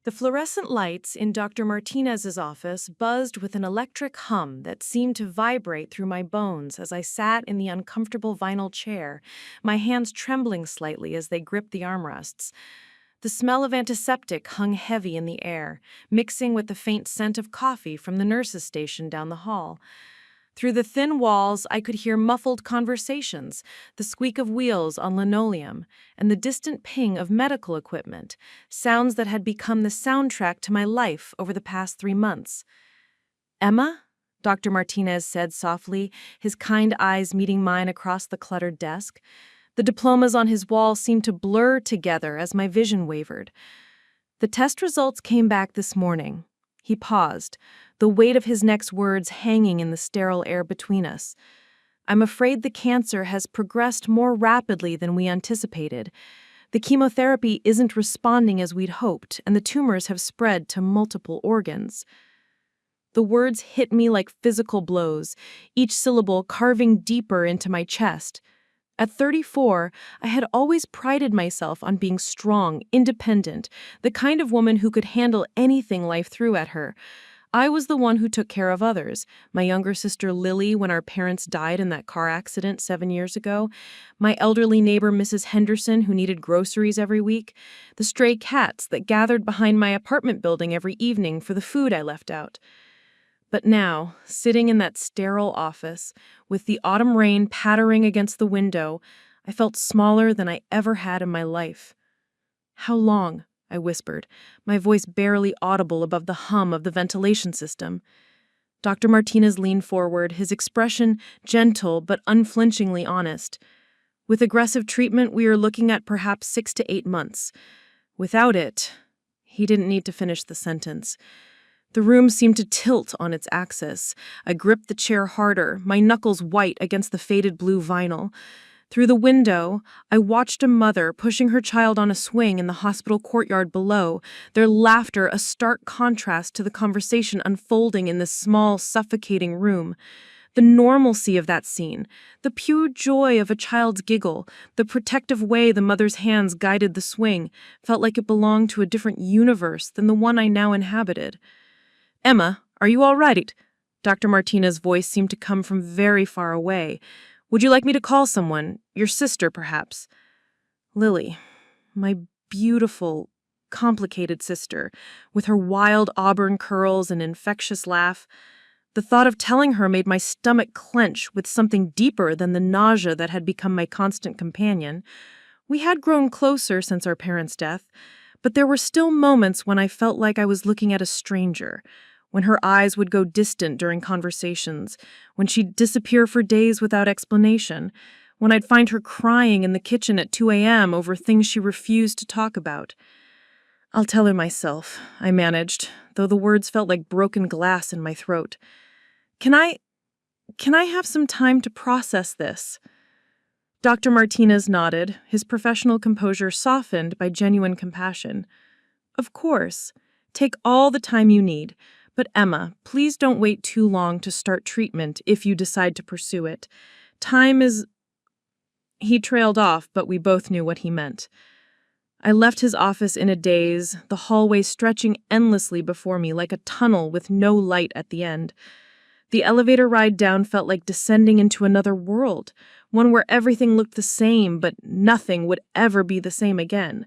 The fluorescent lights in Dr. Martinez's office buzzed with an electric hum that seemed to vibrate through my bones as I sat in the uncomfortable vinyl chair, my hands trembling slightly as they gripped the armrests. The smell of antiseptic hung heavy in the air, mixing with the faint scent of coffee from the nurse's station down the hall. Through the thin walls, I could hear muffled conversations, the squeak of wheels on linoleum, and the distant ping of medical equipment, sounds that had become the soundtrack to my life over the past 3 months. "Emma?" Dr. Martinez said softly, his kind eyes meeting mine across the cluttered desk. The diplomas on his wall seemed to blur together as my vision wavered. "The test results came back this morning." He paused, the weight of his next words hanging in the sterile air between us. "I'm afraid the cancer has progressed more rapidly than we anticipated. The chemotherapy isn't responding as we'd hoped, and the tumors have spread to multiple organs." The words hit me like physical blows, each syllable carving deeper into my chest. At 34, I had always prided myself on being strong, independent, the kind of woman who could handle anything life threw at her. I was the one who took care of others, my younger sister Lily when our parents died in that car accident 7 years ago, my elderly neighbor Mrs. Henderson who needed groceries every week, the stray cats that gathered behind my apartment building every evening for the food I left out. But now, sitting in that sterile office, with the autumn rain pattering against the window, I felt smaller than I ever had in my life. "How long?" I whispered, my voice barely audible above the hum of the ventilation system. Dr. Martinez leaned forward, his expression gentle but unflinchingly honest. "With aggressive treatment, we are looking at perhaps 6 to 8 months. Without it—" He didn't need to finish the sentence. The room seemed to tilt on its axis. I gripped the chair harder, my knuckles white against the faded blue vinyl. Through the window, I watched a mother pushing her child on a swing in the hospital courtyard below, their laughter a stark contrast to the conversation unfolding in this small, suffocating room. The normalcy of that scene, the pure joy of a child's giggle, the protective way the mother's hands guided the swing, felt like it belonged to a different universe than the one I now inhabited. "Emma, are you all right?" Dr. Martinez's voice seemed to come from very far away. "Would you like me to call someone? Your sister, perhaps?" Lily, my beautiful, complicated sister, with her wild auburn curls and infectious laugh. The thought of telling her made my stomach clench with something deeper than the nausea that had become my constant companion. We had grown closer since our parents' death, but there were still moments when I felt like I was looking at a stranger, when her eyes would go distant during conversations, when she'd disappear for days without explanation, when I'd find her crying in the kitchen at 2 a.m. over things she refused to talk about. "I'll tell her myself," I managed, though the words felt like broken glass in my throat. Can I have some time to process this?" Dr. Martinez nodded, his professional composure softened by genuine compassion. "Of course. Take all the time you need. But Emma, please don't wait too long to start treatment if you decide to pursue it. Time is—" He trailed off, but we both knew what he meant. I left his office in a daze, the hallway stretching endlessly before me like a tunnel with no light at the end. The elevator ride down felt like descending into another world, one where everything looked the same, but nothing would ever be the same again.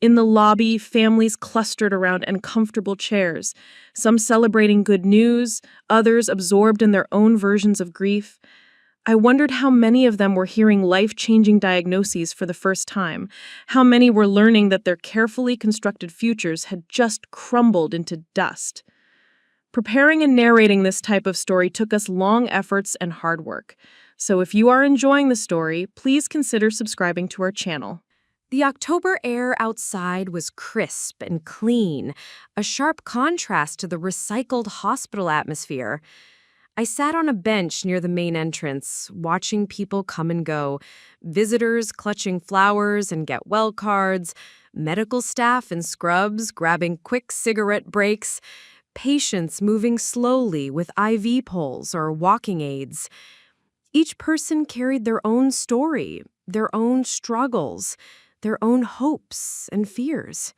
In the lobby, families clustered around uncomfortable chairs, some celebrating good news, others absorbed in their own versions of grief. I wondered how many of them were hearing life-changing diagnoses for the first time, how many were learning that their carefully constructed futures had just crumbled into dust. Preparing and narrating this type of story took us long efforts and hard work. So if you are enjoying the story, please consider subscribing to our channel. The October air outside was crisp and clean, a sharp contrast to the recycled hospital atmosphere. I sat on a bench near the main entrance, watching people come and go, visitors clutching flowers and get well cards, medical staff in scrubs grabbing quick cigarette breaks, patients moving slowly with IV poles or walking aids. Each person carried their own story, their own struggles, their own hopes and fears.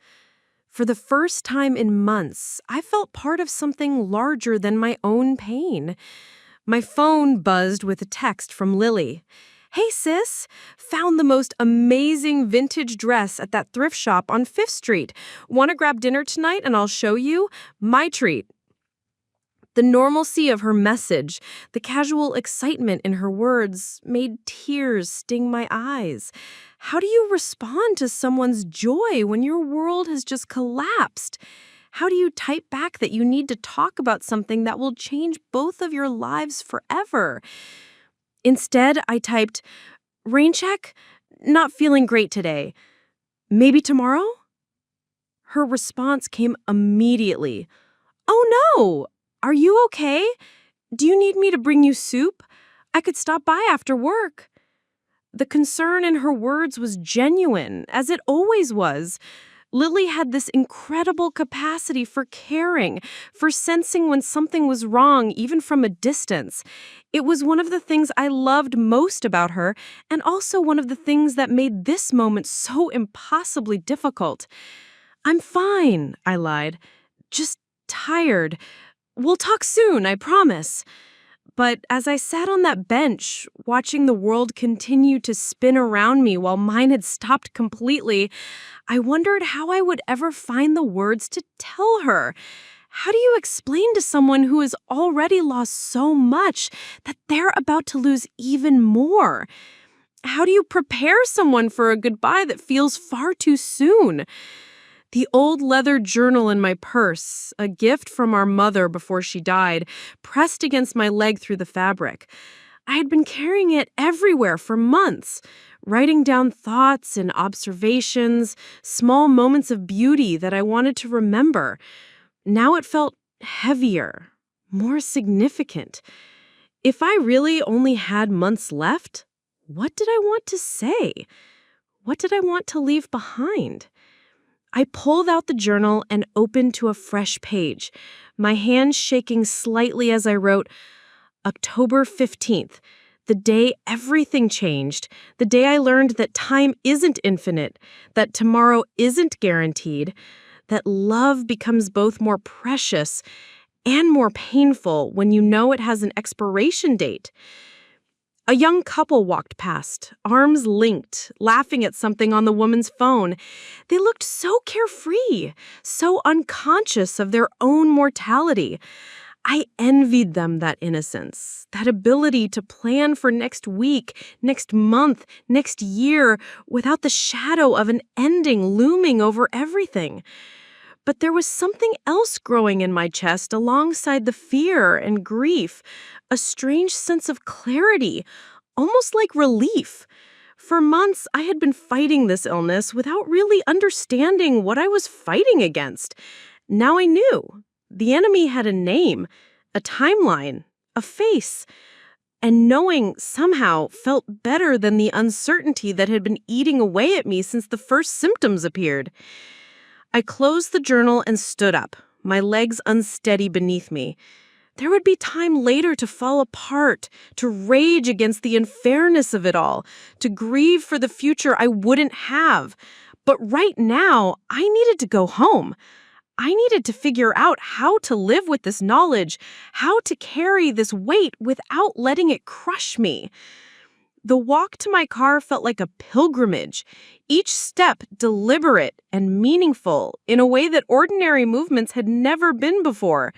For the first time in months, I felt part of something larger than my own pain. My phone buzzed with a text from Lily. "Hey sis, found the most amazing vintage dress at that thrift shop on 5th Street. Want to grab dinner tonight and I'll show you? My treat." The normalcy of her message, the casual excitement in her words, made tears sting my eyes. How do you respond to someone's joy when your world has just collapsed? How do you type back that you need to talk about something that will change both of your lives forever? Instead, I typed, "Rain check? Not feeling great today. Maybe tomorrow?" Her response came immediately. "Oh no! Are you okay? Do you need me to bring you soup? I could stop by after work." The concern in her words was genuine, as it always was. Lily had this incredible capacity for caring, for sensing when something was wrong, even from a distance. It was one of the things I loved most about her, and also one of the things that made this moment so impossibly difficult. "I'm fine," I lied. "Just tired. We'll talk soon, I promise." But as I sat on that bench, watching the world continue to spin around me while mine had stopped completely, I wondered how I would ever find the words to tell her. How do you explain to someone who has already lost so much that they're about to lose even more? How do you prepare someone for a goodbye that feels far too soon? The old leather journal in my purse, a gift from our mother before she died, pressed against my leg through the fabric. I had been carrying it everywhere for months, writing down thoughts and observations, small moments of beauty that I wanted to remember. Now it felt heavier, more significant. If I really only had months left, what did I want to say? What did I want to leave behind? I pulled out the journal and opened to a fresh page, my hand shaking slightly as I wrote, "October 15th, the day everything changed, the day I learned that time isn't infinite, that tomorrow isn't guaranteed, that love becomes both more precious and more painful when you know it has an expiration date." A young couple walked past, arms linked, laughing at something on the woman's phone. They looked so carefree, so unconscious of their own mortality. I envied them that innocence, that ability to plan for next week, next month, next year, without the shadow of an ending looming over everything. But there was something else growing in my chest alongside the fear and grief, a strange sense of clarity, almost like relief. For months, I had been fighting this illness without really understanding what I was fighting against. Now I knew. The enemy had a name, a timeline, a face. And knowing somehow felt better than the uncertainty that had been eating away at me since the first symptoms appeared. I closed the journal and stood up, my legs unsteady beneath me. There would be time later to fall apart, to rage against the unfairness of it all, to grieve for the future I wouldn't have. But right now, I needed to go home. I needed to figure out how to live with this knowledge, how to carry this weight without letting it crush me. The walk to my car felt like a pilgrimage, each step deliberate and meaningful in a way that ordinary movements had never been before.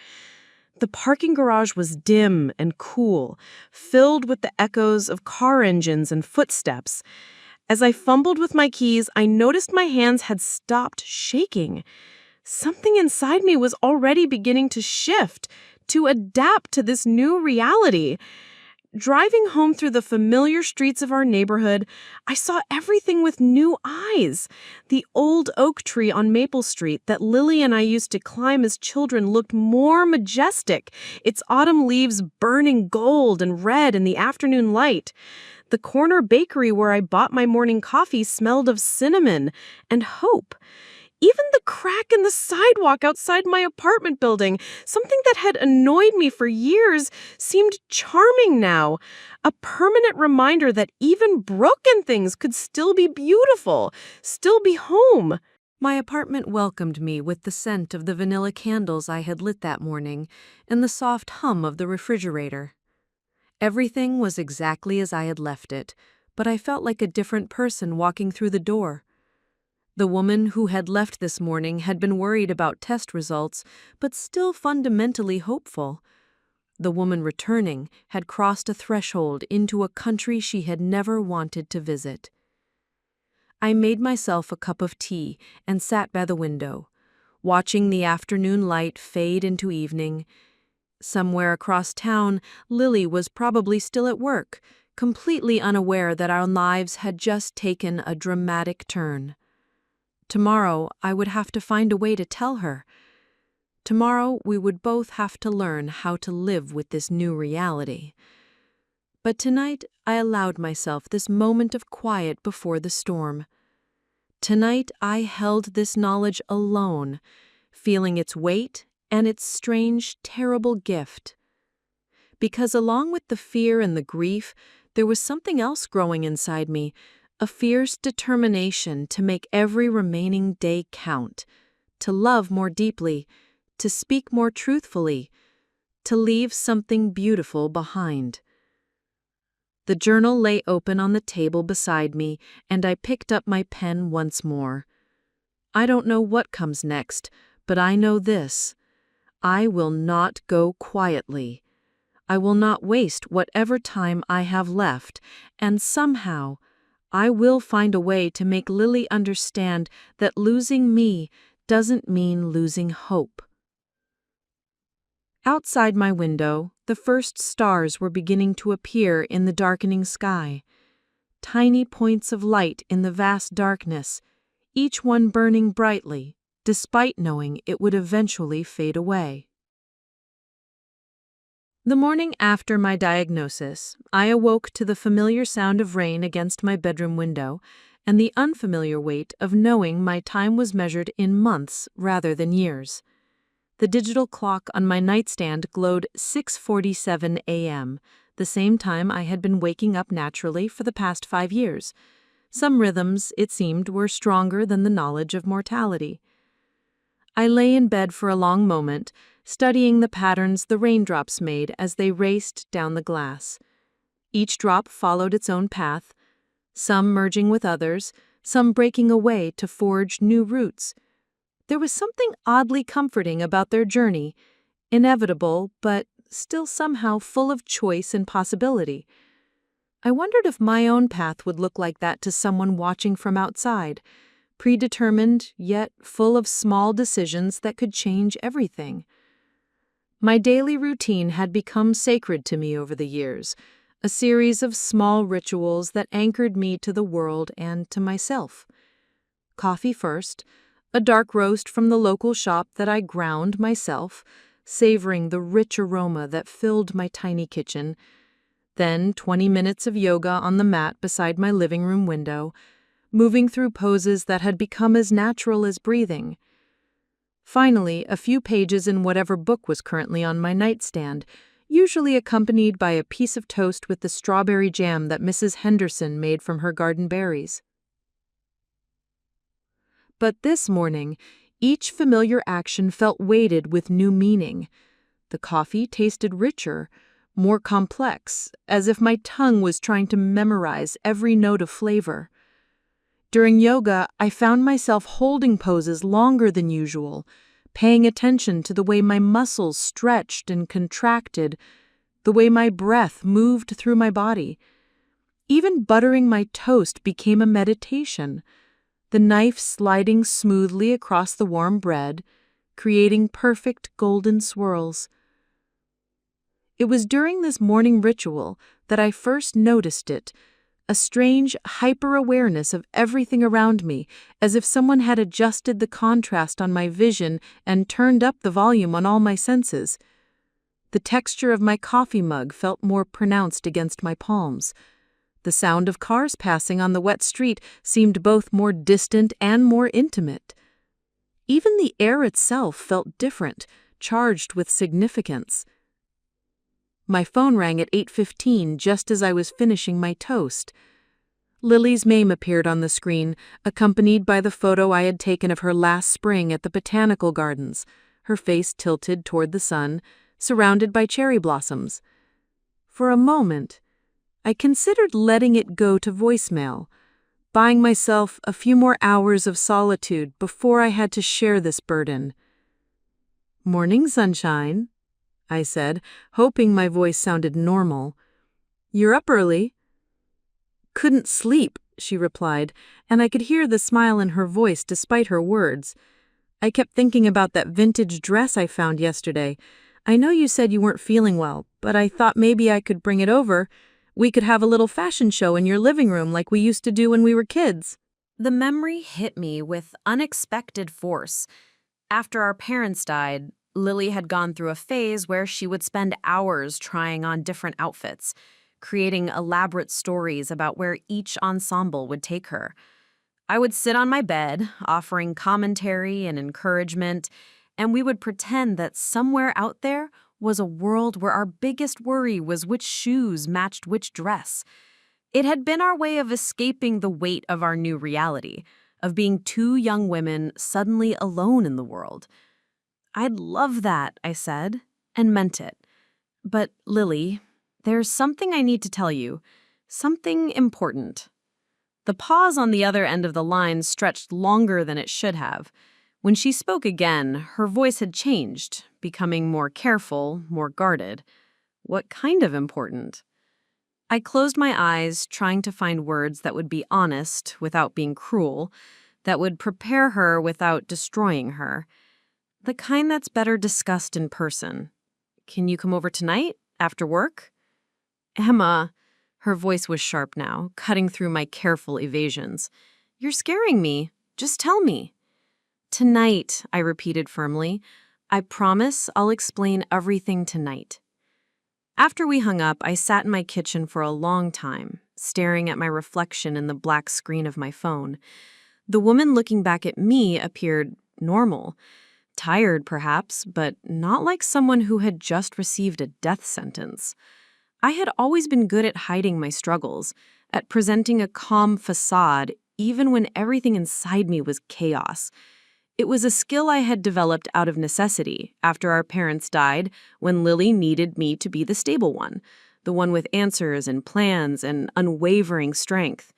The parking garage was dim and cool, filled with the echoes of car engines and footsteps. As I fumbled with my keys, I noticed my hands had stopped shaking. Something inside me was already beginning to shift, to adapt to this new reality. Driving home through the familiar streets of our neighborhood, I saw everything with new eyes. The old oak tree on Maple Street that Lily and I used to climb as children looked more majestic, its autumn leaves burning gold and red in the afternoon light. The corner bakery where I bought my morning coffee smelled of cinnamon and hope. Even the crack in the sidewalk outside my apartment building, something that had annoyed me for years, seemed charming now. A permanent reminder that even broken things could still be beautiful, still be home. My apartment welcomed me with the scent of the vanilla candles I had lit that morning and the soft hum of the refrigerator. Everything was exactly as I had left it, but I felt like a different person walking through the door. The woman who had left this morning had been worried about test results, but still fundamentally hopeful. The woman returning had crossed a threshold into a country she had never wanted to visit. I made myself a cup of tea and sat by the window, watching the afternoon light fade into evening. Somewhere across town, Lily was probably still at work, completely unaware that our lives had just taken a dramatic turn. Tomorrow, I would have to find a way to tell her. Tomorrow, we would both have to learn how to live with this new reality. But tonight, I allowed myself this moment of quiet before the storm. Tonight, I held this knowledge alone, feeling its weight and its strange, terrible gift. Because along with the fear and the grief, there was something else growing inside me, a fierce determination to make every remaining day count, to love more deeply, to speak more truthfully, to leave something beautiful behind. The journal lay open on the table beside me, and I picked up my pen once more. I don't know what comes next, but I know this. I will not go quietly. I will not waste whatever time I have left, and somehow, I will find a way to make Lily understand that losing me doesn't mean losing hope. Outside my window, the first stars were beginning to appear in the darkening sky. Tiny points of light in the vast darkness, each one burning brightly, despite knowing it would eventually fade away. The morning after my diagnosis, I awoke to the familiar sound of rain against my bedroom window and the unfamiliar weight of knowing my time was measured in months rather than years. The digital clock on my nightstand glowed 6:47 a.m., the same time I had been waking up naturally for the past 5 years. Some rhythms, it seemed, were stronger than the knowledge of mortality. I lay in bed for a long moment, studying the patterns the raindrops made as they raced down the glass. Each drop followed its own path, some merging with others, some breaking away to forge new routes. There was something oddly comforting about their journey, inevitable, but still somehow full of choice and possibility. I wondered if my own path would look like that to someone watching from outside, predetermined yet full of small decisions that could change everything. My daily routine had become sacred to me over the years, a series of small rituals that anchored me to the world and to myself. Coffee first, a dark roast from the local shop that I ground myself, savoring the rich aroma that filled my tiny kitchen. Then 20 minutes of yoga on the mat beside my living room window, moving through poses that had become as natural as breathing. Finally, a few pages in whatever book was currently on my nightstand, usually accompanied by a piece of toast with the strawberry jam that Mrs. Henderson made from her garden berries. But this morning, each familiar action felt weighted with new meaning. The coffee tasted richer, more complex, as if my tongue was trying to memorize every note of flavor. During yoga, I found myself holding poses longer than usual, paying attention to the way my muscles stretched and contracted, the way my breath moved through my body. Even buttering my toast became a meditation, the knife sliding smoothly across the warm bread, creating perfect golden swirls. It was during this morning ritual that I first noticed it, a strange hyper-awareness of everything around me, as if someone had adjusted the contrast on my vision and turned up the volume on all my senses. The texture of my coffee mug felt more pronounced against my palms. The sound of cars passing on the wet street seemed both more distant and more intimate. Even the air itself felt different, charged with significance. My phone rang at 8:15 just as I was finishing my toast. Lily's name appeared on the screen, accompanied by the photo I had taken of her last spring at the botanical gardens, her face tilted toward the sun, surrounded by cherry blossoms. For a moment, I considered letting it go to voicemail, buying myself a few more hours of solitude before I had to share this burden. "Morning, sunshine," I said, hoping my voice sounded normal. "You're up early." "Couldn't sleep," she replied, and I could hear the smile in her voice despite her words. "I kept thinking about that vintage dress I found yesterday. I know you said you weren't feeling well, but I thought maybe I could bring it over. We could have a little fashion show in your living room like we used to do when we were kids." The memory hit me with unexpected force. After our parents died, Lily had gone through a phase where she would spend hours trying on different outfits, creating elaborate stories about where each ensemble would take her. I would sit on my bed, offering commentary and encouragement, and we would pretend that somewhere out there was a world where our biggest worry was which shoes matched which dress. It had been our way of escaping the weight of our new reality, of being two young women suddenly alone in the world. "I'd love that," I said, and meant it. "But, Lily, there's something I need to tell you. Something important." The pause on the other end of the line stretched longer than it should have. When she spoke again, her voice had changed, becoming more careful, more guarded. "What kind of important?" I closed my eyes, trying to find words that would be honest without being cruel, that would prepare her without destroying her. "The kind that's better discussed in person. Can you come over tonight, after work?" "Emma," her voice was sharp now, cutting through my careful evasions. "You're scaring me. Just tell me." "Tonight," I repeated firmly. "I promise I'll explain everything tonight." After we hung up, I sat in my kitchen for a long time, staring at my reflection in the black screen of my phone. The woman looking back at me appeared normal. Tired, perhaps, but not like someone who had just received a death sentence. I had always been good at hiding my struggles, at presenting a calm facade even when everything inside me was chaos. It was a skill I had developed out of necessity after our parents died, when Lily needed me to be the stable one, the one with answers and plans and unwavering strength.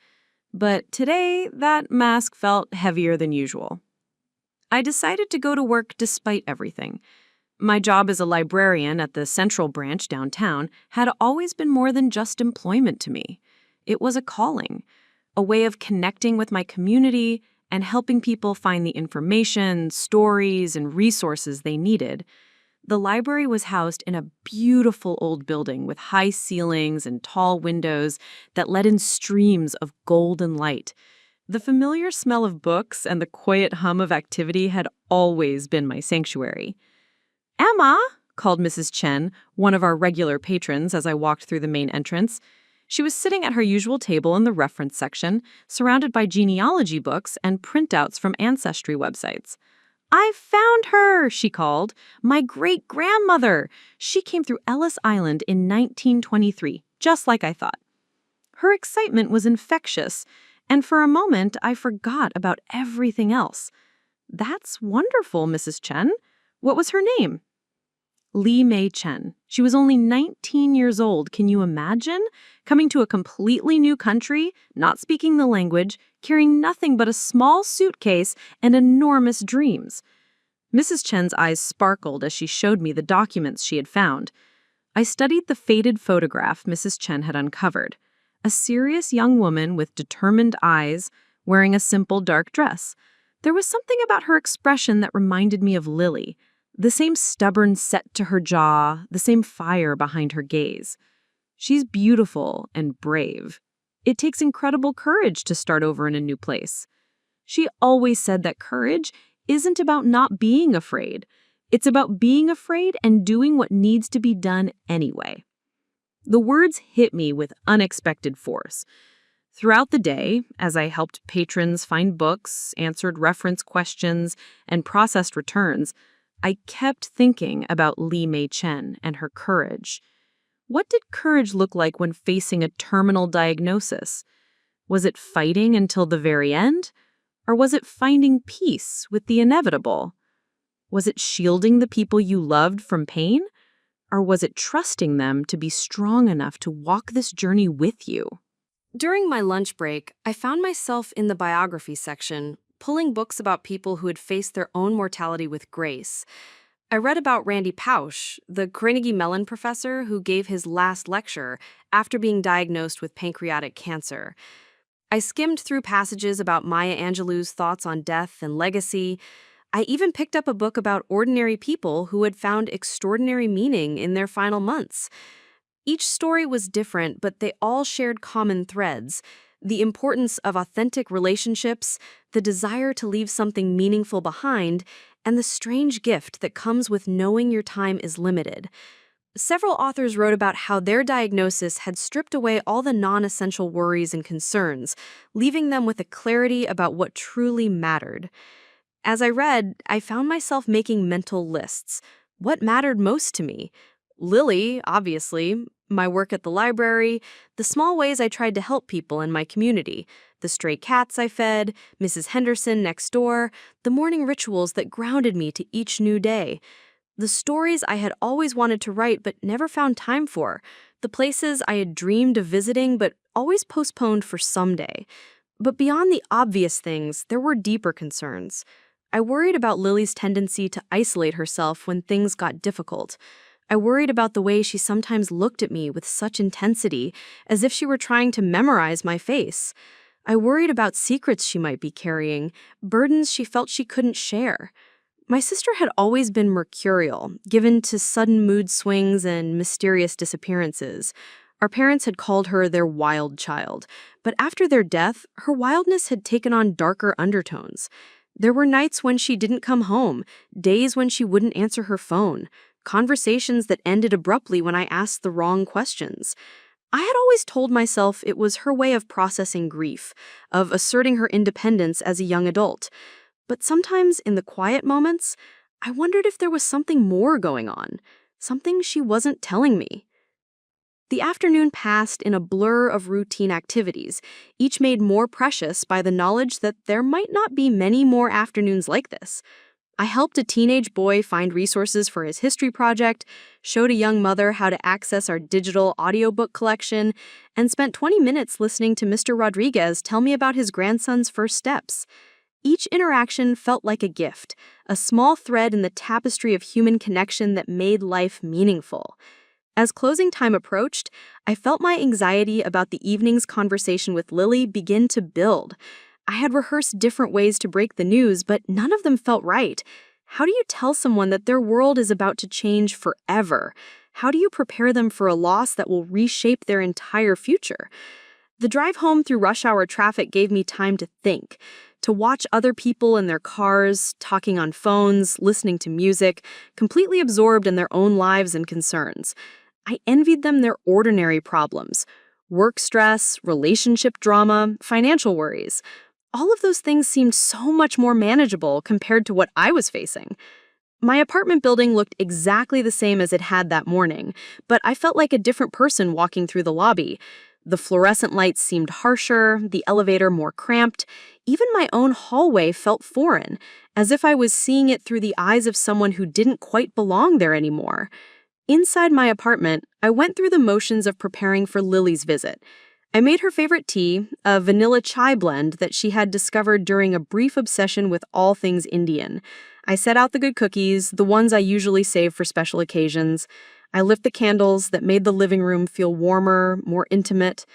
But today, that mask felt heavier than usual. I decided to go to work despite everything. My job as a librarian at the Central Branch downtown had always been more than just employment to me. It was a calling, a way of connecting with my community and helping people find the information, stories, and resources they needed. The library was housed in a beautiful old building with high ceilings and tall windows that let in streams of golden light. The familiar smell of books and the quiet hum of activity had always been my sanctuary. "Emma," called Mrs. Chen, one of our regular patrons, as I walked through the main entrance. She was sitting at her usual table in the reference section, surrounded by genealogy books and printouts from ancestry websites. "I found her," she called. "My great-grandmother. She came through Ellis Island in 1923, just like I thought." Her excitement was infectious, and for a moment I forgot about everything else. "That's wonderful, Mrs. Chen. What was her name?" Li Mei Chen. She was only 19 years old. Can you imagine? Coming to a completely new country, not speaking the language, carrying nothing but a small suitcase and enormous dreams. Mrs. Chen's eyes sparkled as she showed me the documents she had found. I studied the faded photograph Mrs. Chen had uncovered. A serious young woman with determined eyes, wearing a simple dark dress. There was something about her expression that reminded me of Lily. The same stubborn set to her jaw, the same fire behind her gaze. She's beautiful and brave. It takes incredible courage to start over in a new place. She always said that courage isn't about not being afraid. It's about being afraid and doing what needs to be done anyway. The words hit me with unexpected force. Throughout the day, as I helped patrons find books, answered reference questions, and processed returns, I kept thinking about Li Mei Chen and her courage. What did courage look like when facing a terminal diagnosis? Was it fighting until the very end? Or was it finding peace with the inevitable? Was it shielding the people you loved from pain? Or was it trusting them to be strong enough to walk this journey with you? During my lunch break, I found myself in the biography section, pulling books about people who had faced their own mortality with grace. I read about Randy Pausch, the Carnegie Mellon professor who gave his last lecture after being diagnosed with pancreatic cancer. I skimmed through passages about Maya Angelou's thoughts on death and legacy. I even picked up a book about ordinary people who had found extraordinary meaning in their final months. Each story was different, but they all shared common threads: the importance of authentic relationships, the desire to leave something meaningful behind, and the strange gift that comes with knowing your time is limited. Several authors wrote about how their diagnosis had stripped away all the non-essential worries and concerns, leaving them with a clarity about what truly mattered. As I read, I found myself making mental lists. What mattered most to me? Lily, obviously, my work at the library, the small ways I tried to help people in my community, the stray cats I fed, Mrs. Henderson next door, the morning rituals that grounded me to each new day, the stories I had always wanted to write but never found time for, the places I had dreamed of visiting but always postponed for someday. But beyond the obvious things, there were deeper concerns. I worried about Lily's tendency to isolate herself when things got difficult. I worried about the way she sometimes looked at me with such intensity, as if she were trying to memorize my face. I worried about secrets she might be carrying, burdens she felt she couldn't share. My sister had always been mercurial, given to sudden mood swings and mysterious disappearances. Our parents had called her their wild child, but after their death, her wildness had taken on darker undertones. There were nights when she didn't come home, days when she wouldn't answer her phone, conversations that ended abruptly when I asked the wrong questions. I had always told myself it was her way of processing grief, of asserting her independence as a young adult. But sometimes, in the quiet moments, I wondered if there was something more going on, something she wasn't telling me. The afternoon passed in a blur of routine activities, each made more precious by the knowledge that there might not be many more afternoons like this. I helped a teenage boy find resources for his history project, showed a young mother how to access our digital audiobook collection, and spent 20 minutes listening to Mr. Rodriguez tell me about his grandson's first steps. Each interaction felt like a gift, a small thread in the tapestry of human connection that made life meaningful. As closing time approached, I felt my anxiety about the evening's conversation with Lily begin to build. I had rehearsed different ways to break the news, but none of them felt right. How do you tell someone that their world is about to change forever? How do you prepare them for a loss that will reshape their entire future? The drive home through rush hour traffic gave me time to think, to watch other people in their cars, talking on phones, listening to music, completely absorbed in their own lives and concerns. I envied them their ordinary problems: work stress, relationship drama, financial worries. All of those things seemed so much more manageable compared to what I was facing. My apartment building looked exactly the same as it had that morning, but I felt like a different person walking through the lobby. The fluorescent lights seemed harsher, the elevator more cramped. Even my own hallway felt foreign, as if I was seeing it through the eyes of someone who didn't quite belong there anymore. Inside my apartment, I went through the motions of preparing for Lily's visit. I made her favorite tea, a vanilla chai blend that she had discovered during a brief obsession with all things Indian. I set out the good cookies, the ones I usually save for special occasions. I lit the candles that made the living room feel warmer, more intimate.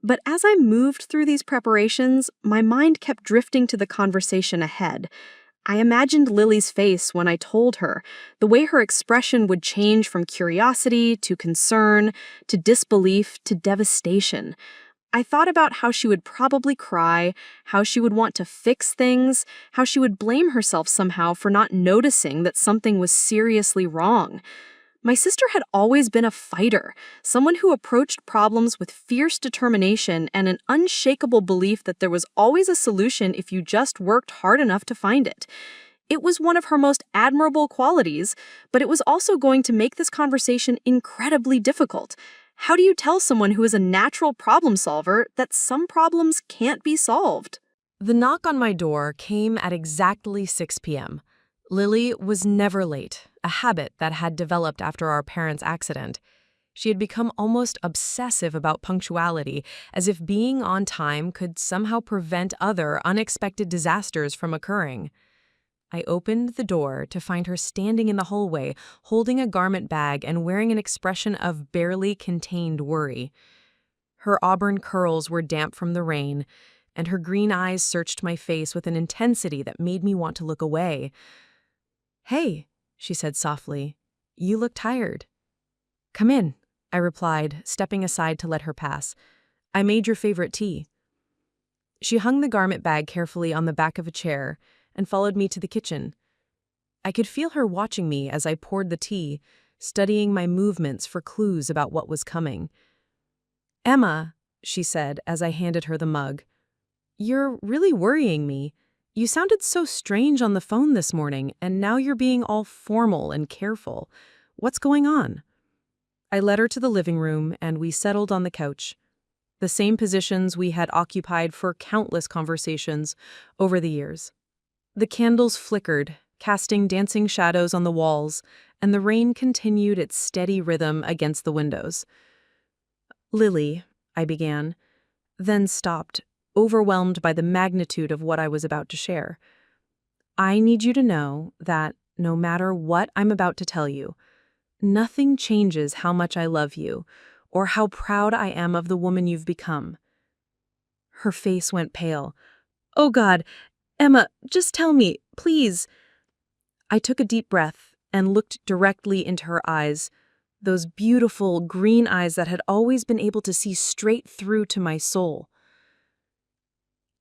But as I moved through these preparations, my mind kept drifting to the conversation ahead. I imagined Lily's face when I told her, the way her expression would change from curiosity to concern to disbelief to devastation. I thought about how she would probably cry, how she would want to fix things, how she would blame herself somehow for not noticing that something was seriously wrong. My sister had always been a fighter, someone who approached problems with fierce determination and an unshakable belief that there was always a solution if you just worked hard enough to find it. It was one of her most admirable qualities, but it was also going to make this conversation incredibly difficult. How do you tell someone who is a natural problem solver that some problems can't be solved? The knock on my door came at exactly 6 p.m. Lily was never late, a habit that had developed after our parents' accident. She had become almost obsessive about punctuality, as if being on time could somehow prevent other unexpected disasters from occurring. I opened the door to find her standing in the hallway, holding a garment bag and wearing an expression of barely contained worry. Her auburn curls were damp from the rain, and her green eyes searched my face with an intensity that made me want to look away. "Hey," she said softly, "you look tired." "Come in," I replied, stepping aside to let her pass. "I made your favorite tea." She hung the garment bag carefully on the back of a chair and followed me to the kitchen. I could feel her watching me as I poured the tea, studying my movements for clues about what was coming. "Emma," she said as I handed her the mug, "you're really worrying me. You sounded so strange on the phone this morning, and now you're being all formal and careful. What's going on?" I led her to the living room, and we settled on the couch, the same positions we had occupied for countless conversations over the years. The candles flickered, casting dancing shadows on the walls, and the rain continued its steady rhythm against the windows. "Lily," I began, then stopped, overwhelmed by the magnitude of what I was about to share. "I need you to know that, no matter what I'm about to tell you, nothing changes how much I love you or how proud I am of the woman you've become." Her face went pale. "Oh God, Emma, just tell me, please." I took a deep breath and looked directly into her eyes, those beautiful green eyes that had always been able to see straight through to my soul.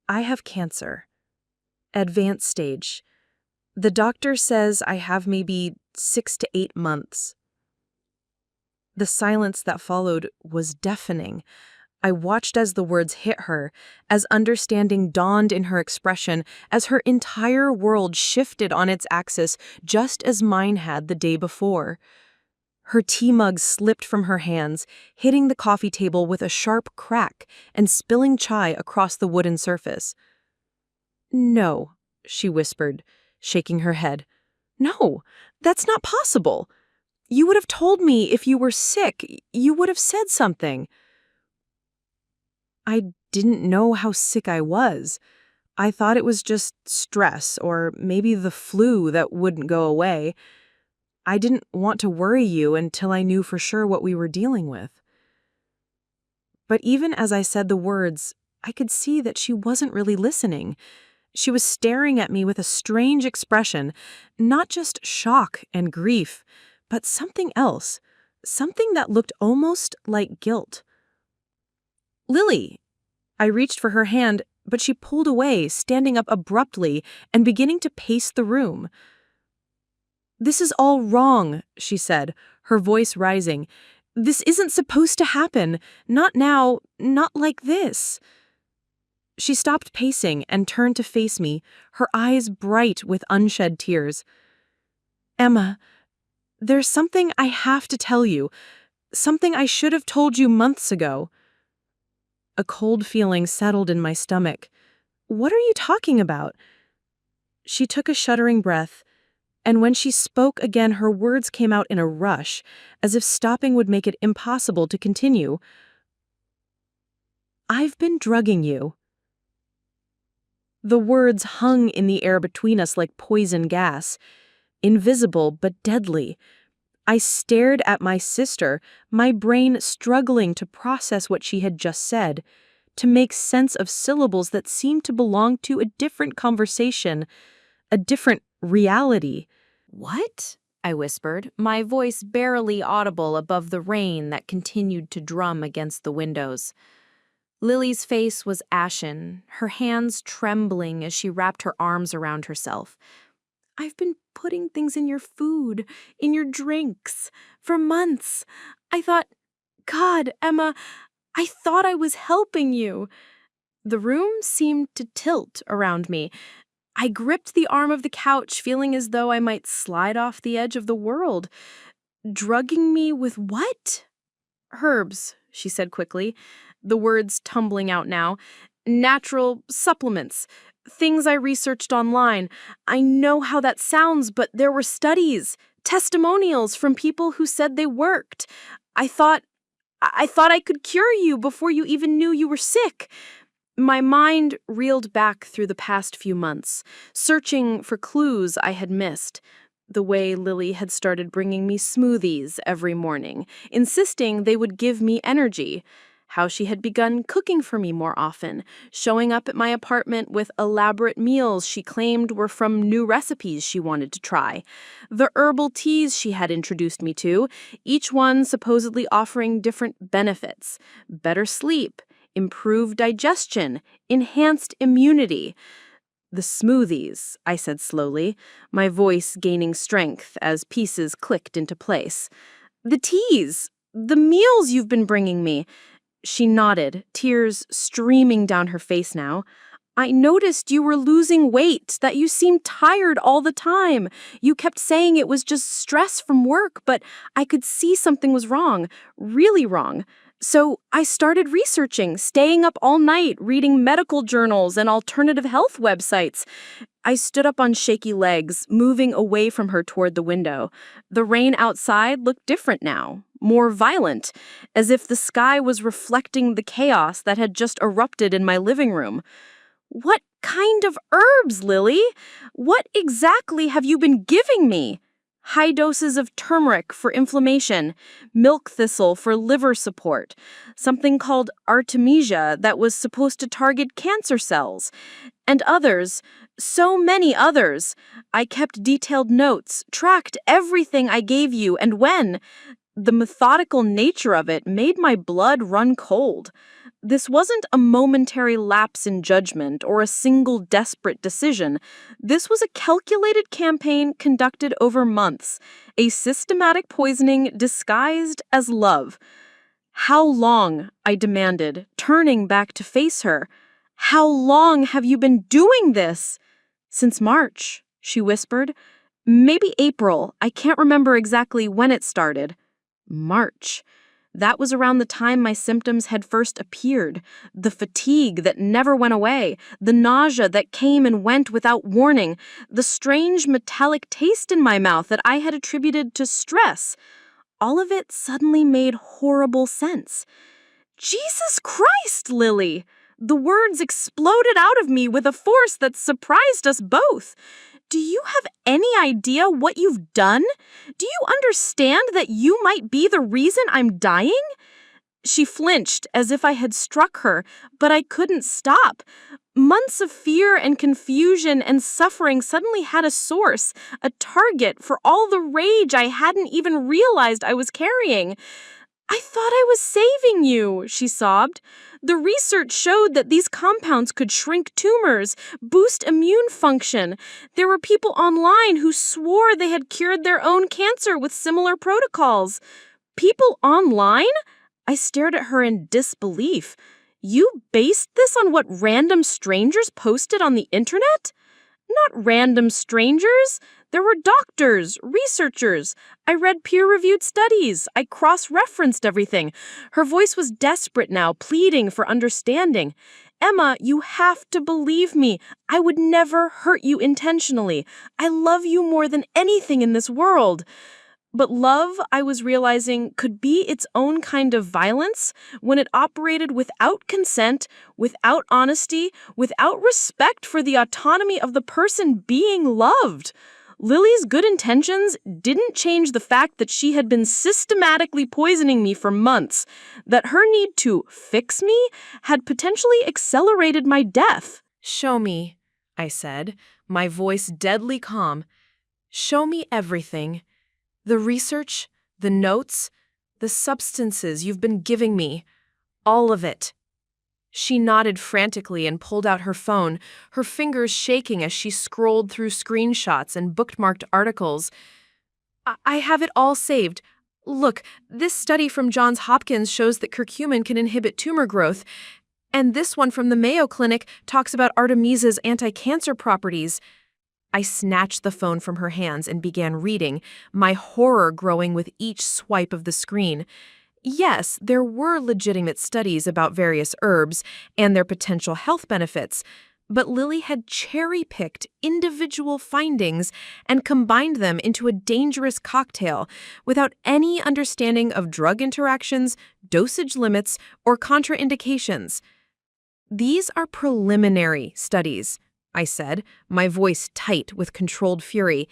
"I have cancer. Advanced stage. The doctor says I have maybe 6 to 8 months." The silence that followed was deafening. I watched as the words hit her, as understanding dawned in her expression, as her entire world shifted on its axis just as mine had the day before. Her tea mug slipped from her hands, hitting the coffee table with a sharp crack and spilling chai across the wooden surface. "No," she whispered, shaking her head. "No, that's not possible. You would have told me if you were sick. You would have said something." I didn't know how sick I was. I thought it was just stress or maybe the flu that wouldn't go away. I didn't want to worry you until I knew for sure what we were dealing with. But even as I said the words, I could see that she wasn't really listening. She was staring at me with a strange expression, not just shock and grief, but something else, something that looked almost like guilt. "Lily!" I reached for her hand, but she pulled away, standing up abruptly and beginning to pace the room. "This is all wrong," she said, her voice rising. "This isn't supposed to happen. Not now, not like this." She stopped pacing and turned to face me, her eyes bright with unshed tears. "Emma, there's something I have to tell you, something I should have told you months ago." A cold feeling settled in my stomach. "What are you talking about?" She took a shuddering breath, and when she spoke again, her words came out in a rush, as if stopping would make it impossible to continue. "I've been drugging you." The words hung in the air between us like poison gas, invisible but deadly. I stared at my sister, my brain struggling to process what she had just said, to make sense of syllables that seemed to belong to a different conversation, a different reality. "What?" I whispered, my voice barely audible above the rain that continued to drum against the windows. Lily's face was ashen, her hands trembling as she wrapped her arms around herself. "I've been putting things in your food, in your drinks, for months. I thought, God, Emma, I thought I was helping you." The room seemed to tilt around me. I gripped the arm of the couch, feeling as though I might slide off the edge of the world. "Drugging me with what?" Herbs, she said quickly, the words tumbling out now. Natural supplements. Things I researched online. I know how that sounds, but there were studies, testimonials from people who said they worked. I thought I could cure you before you even knew you were sick. My mind reeled back through the past few months, searching for clues I had missed. The way Lily had started bringing me smoothies every morning, insisting they would give me energy. How she had begun cooking for me more often, showing up at my apartment with elaborate meals she claimed were from new recipes she wanted to try. The herbal teas she had introduced me to, each one supposedly offering different benefits: better sleep, improved digestion, enhanced immunity. The smoothies, I said slowly, my voice gaining strength as pieces clicked into place. The teas, the meals you've been bringing me. She nodded, tears streaming down her face now. I noticed you were losing weight, that you seemed tired all the time. You kept saying it was just stress from work, but I could see something was wrong, really wrong. So I started researching, staying up all night, reading medical journals and alternative health websites. I stood up on shaky legs, moving away from her toward the window. The rain outside looked different now, more violent, as if the sky was reflecting the chaos that had just erupted in my living room. What kind of herbs, Lily? What exactly have you been giving me? High doses of turmeric for inflammation, milk thistle for liver support, something called artemisia that was supposed to target cancer cells, and others, so many others. I kept detailed notes, tracked everything I gave you and when. The methodical nature of it made my blood run cold. This wasn't a momentary lapse in judgment or a single desperate decision. This was a calculated campaign conducted over months, a systematic poisoning disguised as love. How long? I demanded, turning back to face her. How long have you been doing this? Since March, she whispered. Maybe April. I can't remember exactly when it started. March. That was around the time my symptoms had first appeared. The fatigue that never went away, the nausea that came and went without warning, the strange metallic taste in my mouth that I had attributed to stress. All of it suddenly made horrible sense. Jesus Christ, Lily! The words exploded out of me with a force that surprised us both. Do you have any idea what you've done? Do you understand that you might be the reason I'm dying? She flinched as if I had struck her, but I couldn't stop. Months of fear and confusion and suffering suddenly had a source, a target for all the rage I hadn't even realized I was carrying. I thought I was saving you, she sobbed. The research showed that these compounds could shrink tumors, boost immune function. There were people online who swore they had cured their own cancer with similar protocols. People online? I stared at her in disbelief. You based this on what random strangers posted on the internet? Not random strangers. There were doctors, researchers. I read peer-reviewed studies. I cross-referenced everything. Her voice was desperate now, pleading for understanding. Emma, you have to believe me. I would never hurt you intentionally. I love you more than anything in this world. But love, I was realizing, could be its own kind of violence when it operated without consent, without honesty, without respect for the autonomy of the person being loved. Lily's good intentions didn't change the fact that she had been systematically poisoning me for months, that her need to fix me had potentially accelerated my death. Show me, I said, my voice deadly calm. Show me everything. The research, the notes, the substances you've been giving me. All of it. She nodded frantically and pulled out her phone, her fingers shaking as she scrolled through screenshots and bookmarked articles. I have it all saved. Look, this study from Johns Hopkins shows that curcumin can inhibit tumor growth, and this one from the Mayo Clinic talks about artemisia's anti-cancer properties. I snatched the phone from her hands and began reading, my horror growing with each swipe of the screen. Yes, there were legitimate studies about various herbs and their potential health benefits, but Lily had cherry-picked individual findings and combined them into a dangerous cocktail without any understanding of drug interactions, dosage limits, or contraindications. These are preliminary studies, I said, my voice tight with controlled fury.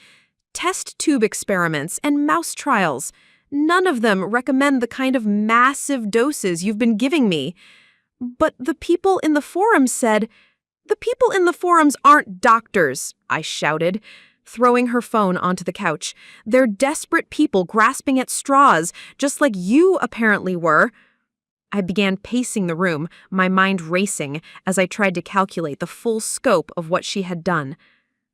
Test tube experiments and mouse trials. None of them recommend the kind of massive doses you've been giving me. But the people in the forums said, "The people in the forums aren't doctors," I shouted, throwing her phone onto the couch. "They're desperate people grasping at straws, just like you apparently were." I began pacing the room, my mind racing as I tried to calculate the full scope of what she had done.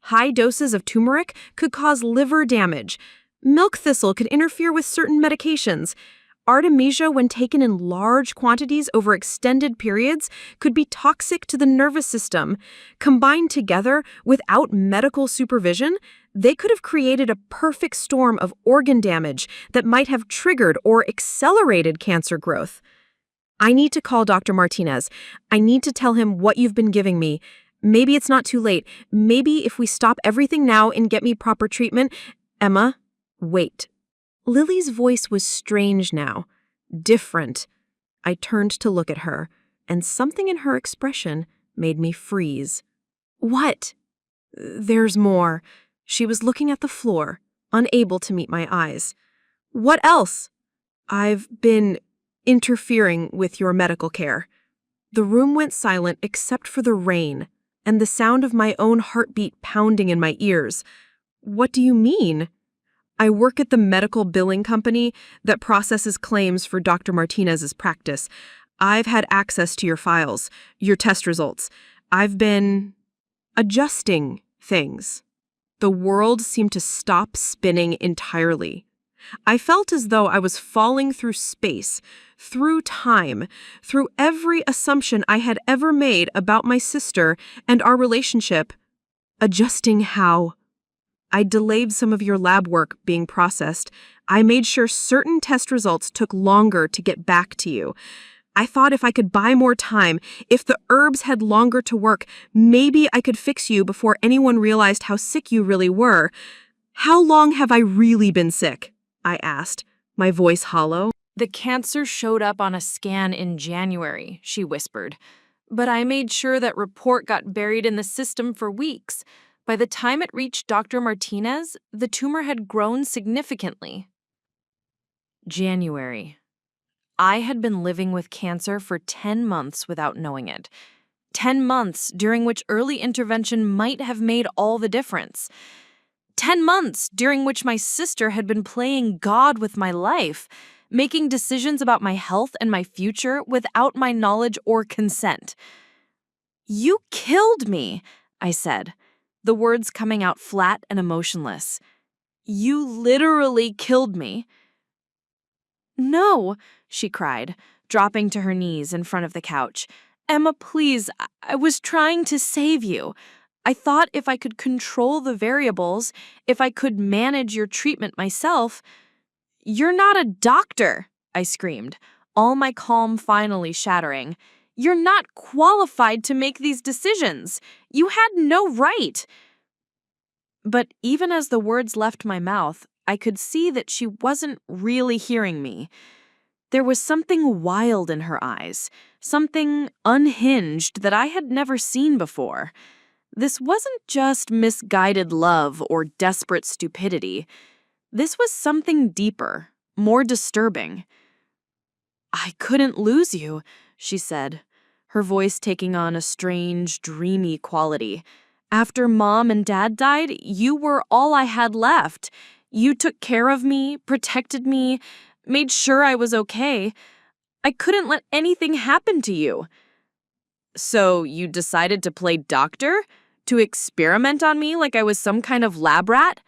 High doses of turmeric could cause liver damage. Milk thistle could interfere with certain medications. Artemisia, when taken in large quantities over extended periods, could be toxic to the nervous system. Combined together, without medical supervision, they could have created a perfect storm of organ damage that might have triggered or accelerated cancer growth. "I need to call Dr. Martinez. I need to tell him what you've been giving me. Maybe it's not too late. Maybe if we stop everything now and get me proper treatment." "Emma, wait." Lily's voice was strange now, different. I turned to look at her, and something in her expression made me freeze. "What?" "There's more." She was looking at the floor, unable to meet my eyes. "What else?" "I've been interfering with your medical care." The room went silent except for the rain and the sound of my own heartbeat pounding in my ears. "What do you mean?" "I work at the medical billing company that processes claims for Dr. Martinez's practice. I've had access to your files, your test results. I've been adjusting things." The world seemed to stop spinning entirely. I felt as though I was falling through space, through time, through every assumption I had ever made about my sister and our relationship. "Adjusting how?" "I delayed some of your lab work being processed. I made sure certain test results took longer to get back to you. I thought if I could buy more time, if the herbs had longer to work, maybe I could fix you before anyone realized how sick you really were." "How long have I really been sick?" I asked, my voice hollow. "The cancer showed up on a scan in January," she whispered. "But I made sure that report got buried in the system for weeks. By the time it reached Dr. Martinez, the tumor had grown significantly." January. I had been living with cancer for 10 months without knowing it. 10 months during which early intervention might have made all the difference. 10 months during which my sister had been playing God with my life, making decisions about my health and my future without my knowledge or consent. "You killed me," I said, the words coming out flat and emotionless. "You literally killed me." "No," she cried, dropping to her knees in front of the couch. "Emma, please, I was trying to save you. I thought if I could control the variables, if I could manage your treatment myself—" "You're not a doctor," I screamed, all my calm finally shattering. "You're not qualified to make these decisions. You had no right." But even as the words left my mouth, I could see that she wasn't really hearing me. There was something wild in her eyes, something unhinged that I had never seen before. This wasn't just misguided love or desperate stupidity. This was something deeper, more disturbing. "I couldn't lose you," she said, her voice taking on a strange, dreamy quality. "After Mom and Dad died, you were all I had left. You took care of me, protected me, made sure I was okay. I couldn't let anything happen to you." "So you decided to play doctor? To experiment on me like I was some kind of lab rat?"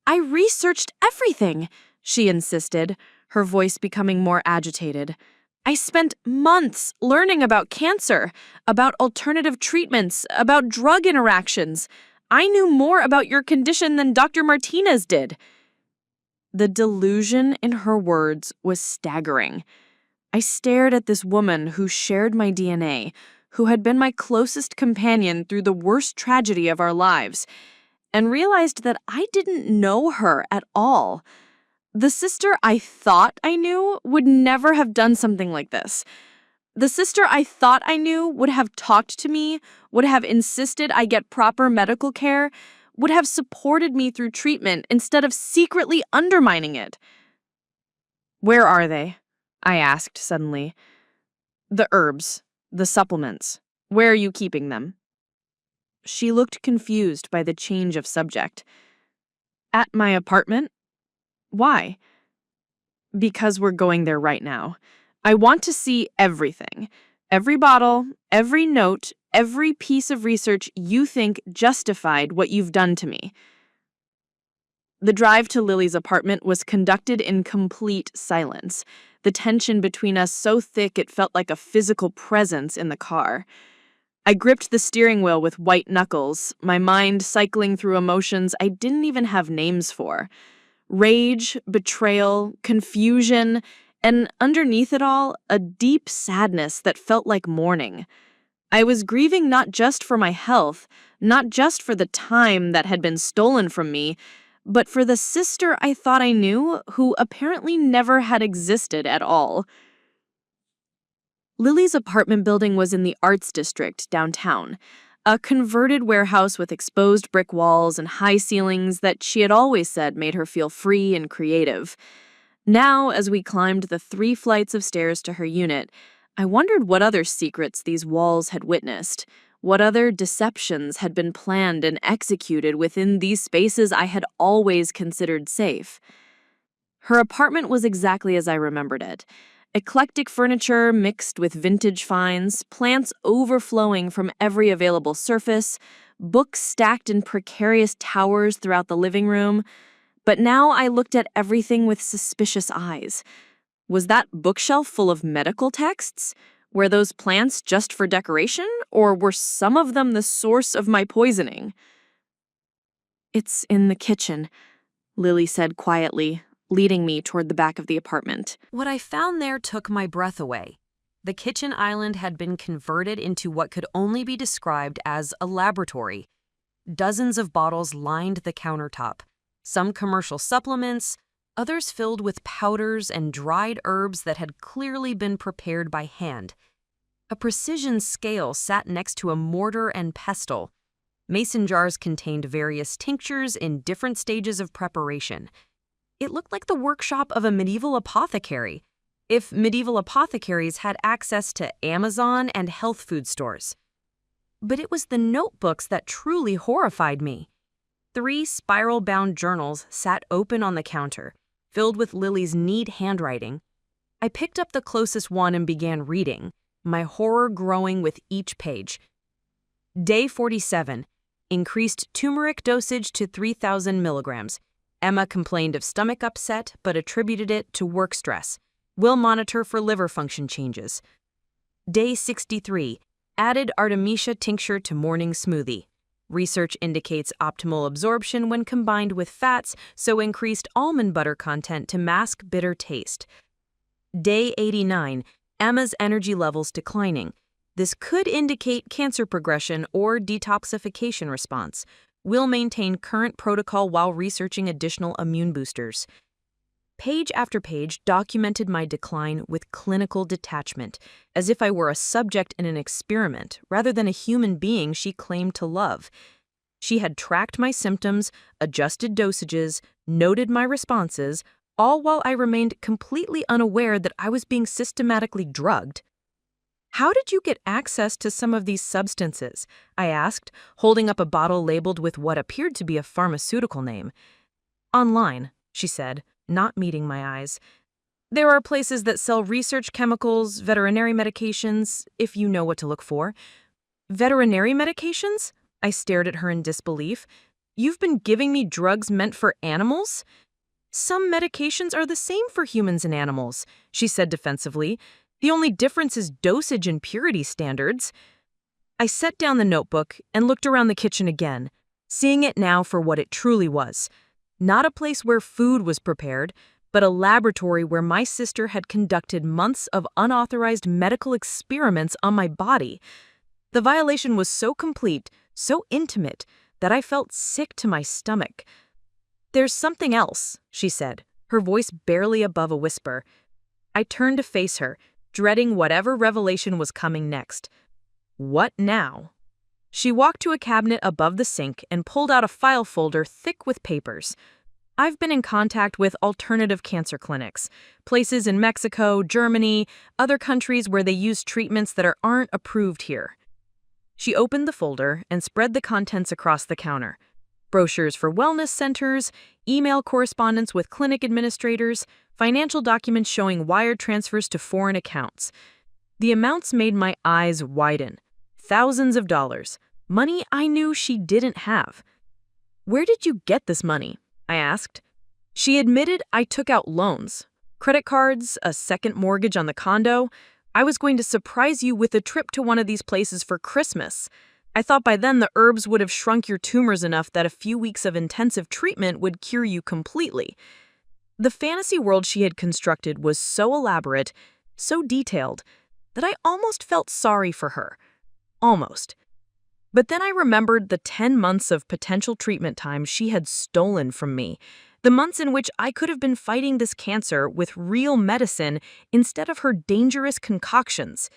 "I researched everything," she insisted, her voice becoming more agitated. "I spent months learning about cancer, about alternative treatments, about drug interactions. I knew more about your condition than Dr. Martinez did." The delusion in her words was staggering. I stared at this woman who shared my DNA, who had been my closest companion through the worst tragedy of our lives, and realized that I didn't know her at all. The sister I thought I knew would never have done something like this. The sister I thought I knew would have talked to me, would have insisted I get proper medical care, would have supported me through treatment instead of secretly undermining it. "Where are they?" I asked suddenly. "The herbs, the supplements. Where are you keeping them?" She looked confused by the change of subject. "At my apartment." "Why?" "Because we're going there right now. I want to see everything. Every bottle, every note, every piece of research you think justified what you've done to me." The drive to Lily's apartment was conducted in complete silence, the tension between us so thick it felt like a physical presence in the car. I gripped the steering wheel with white knuckles, my mind cycling through emotions I didn't even have names for. Rage, betrayal, confusion, and underneath it all, a deep sadness that felt like mourning. I was grieving not just for my health, not just for the time that had been stolen from me, but for the sister I thought I knew who apparently never had existed at all. Lily's apartment building was in the Arts District downtown, a converted warehouse with exposed brick walls and high ceilings that she had always said made her feel free and creative. Now, as we climbed the 3 flights of stairs to her unit, I wondered what other secrets these walls had witnessed, what other deceptions had been planned and executed within these spaces I had always considered safe. Her apartment was exactly as I remembered it. Eclectic furniture mixed with vintage finds, plants overflowing from every available surface, books stacked in precarious towers throughout the living room. But now I looked at everything with suspicious eyes. Was that bookshelf full of medical texts? Were those plants just for decoration, or were some of them the source of my poisoning? "It's in the kitchen," Lily said quietly, leading me toward the back of the apartment. What I found there took my breath away. The kitchen island had been converted into what could only be described as a laboratory. Dozens of bottles lined the countertop, some commercial supplements, others filled with powders and dried herbs that had clearly been prepared by hand. A precision scale sat next to a mortar and pestle. Mason jars contained various tinctures in different stages of preparation. It looked like the workshop of a medieval apothecary, if medieval apothecaries had access to Amazon and health food stores. But it was the notebooks that truly horrified me. 3 spiral-bound journals sat open on the counter, filled with Lily's neat handwriting. I picked up the closest one and began reading, my horror growing with each page. Day 47. Increased turmeric dosage to 3,000 milligrams. Emma complained of stomach upset but attributed it to work stress. Will monitor for liver function changes. Day 63. Added Artemisia tincture to morning smoothie. Research indicates optimal absorption when combined with fats, so increased almond butter content to mask bitter taste. Day 89. Emma's energy levels declining. This could indicate cancer progression or detoxification response. Will maintain current protocol while researching additional immune boosters. Page after page documented my decline with clinical detachment, as if I were a subject in an experiment rather than a human being she claimed to love. She had tracked my symptoms, adjusted dosages, noted my responses, all while I remained completely unaware that I was being systematically drugged. "How did you get access to some of these substances?" I asked, holding up a bottle labeled with what appeared to be a pharmaceutical name. "Online," she said, not meeting my eyes. "There are places that sell research chemicals, veterinary medications, if you know what to look for." "Veterinary medications?" I stared at her in disbelief. "You've been giving me drugs meant for animals?" "Some medications are the same for humans and animals," she said defensively. "The only difference is dosage and purity standards." I set down the notebook and looked around the kitchen again, seeing it now for what it truly was. Not a place where food was prepared, but a laboratory where my sister had conducted months of unauthorized medical experiments on my body. The violation was so complete, so intimate, that I felt sick to my stomach. "There's something else," she said, her voice barely above a whisper. I turned to face her, dreading whatever revelation was coming next. What now? She walked to a cabinet above the sink and pulled out a file folder thick with papers. I've been in contact with alternative cancer clinics, places in Mexico, Germany, other countries where they use treatments that aren't approved here. She opened the folder and spread the contents across the counter. Brochures for wellness centers, email correspondence with clinic administrators, financial documents showing wire transfers to foreign accounts. The amounts made my eyes widen. Thousands of dollars. Money I knew she didn't have. "Where did you get this money?" I asked. She admitted I took out loans. Credit cards, a second mortgage on the condo. I was going to surprise you with a trip to one of these places for Christmas. I thought by then the herbs would have shrunk your tumors enough that a few weeks of intensive treatment would cure you completely. The fantasy world she had constructed was so elaborate, so detailed, that I almost felt sorry for her. Almost. But then I remembered the 10 months of potential treatment time she had stolen from me, the months in which I could have been fighting this cancer with real medicine instead of her dangerous concoctions.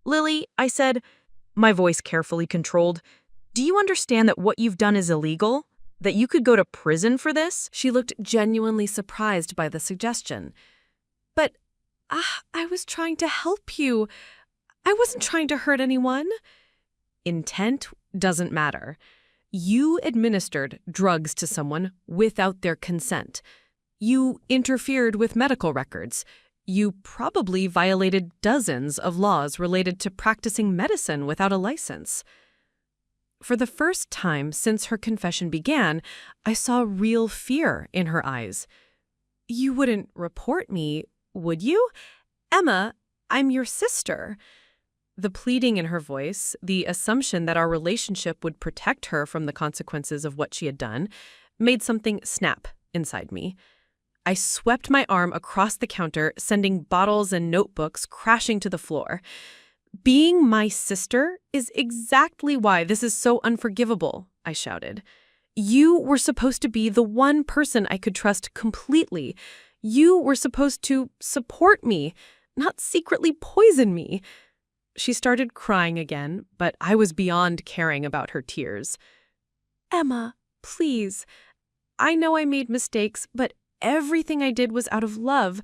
"Lily," I said, my voice carefully controlled, "do you understand that what you've done is illegal? That you could go to prison for this?" She looked genuinely surprised by the suggestion. "But, I was trying to help you. I wasn't trying to hurt anyone." "Intent doesn't matter. You administered drugs to someone without their consent. You interfered with medical records. You probably violated dozens of laws related to practicing medicine without a license." For the first time since her confession began, I saw real fear in her eyes. "You wouldn't report me, would you? Emma, I'm your sister." The pleading in her voice, the assumption that our relationship would protect her from the consequences of what she had done, made something snap inside me. I swept my arm across the counter, sending bottles and notebooks crashing to the floor. "Being my sister is exactly why this is so unforgivable," I shouted. "You were supposed to be the one person I could trust completely. You were supposed to support me, not secretly poison me." She started crying again, but I was beyond caring about her tears. "Emma, please. I know I made mistakes, but everything I did was out of love.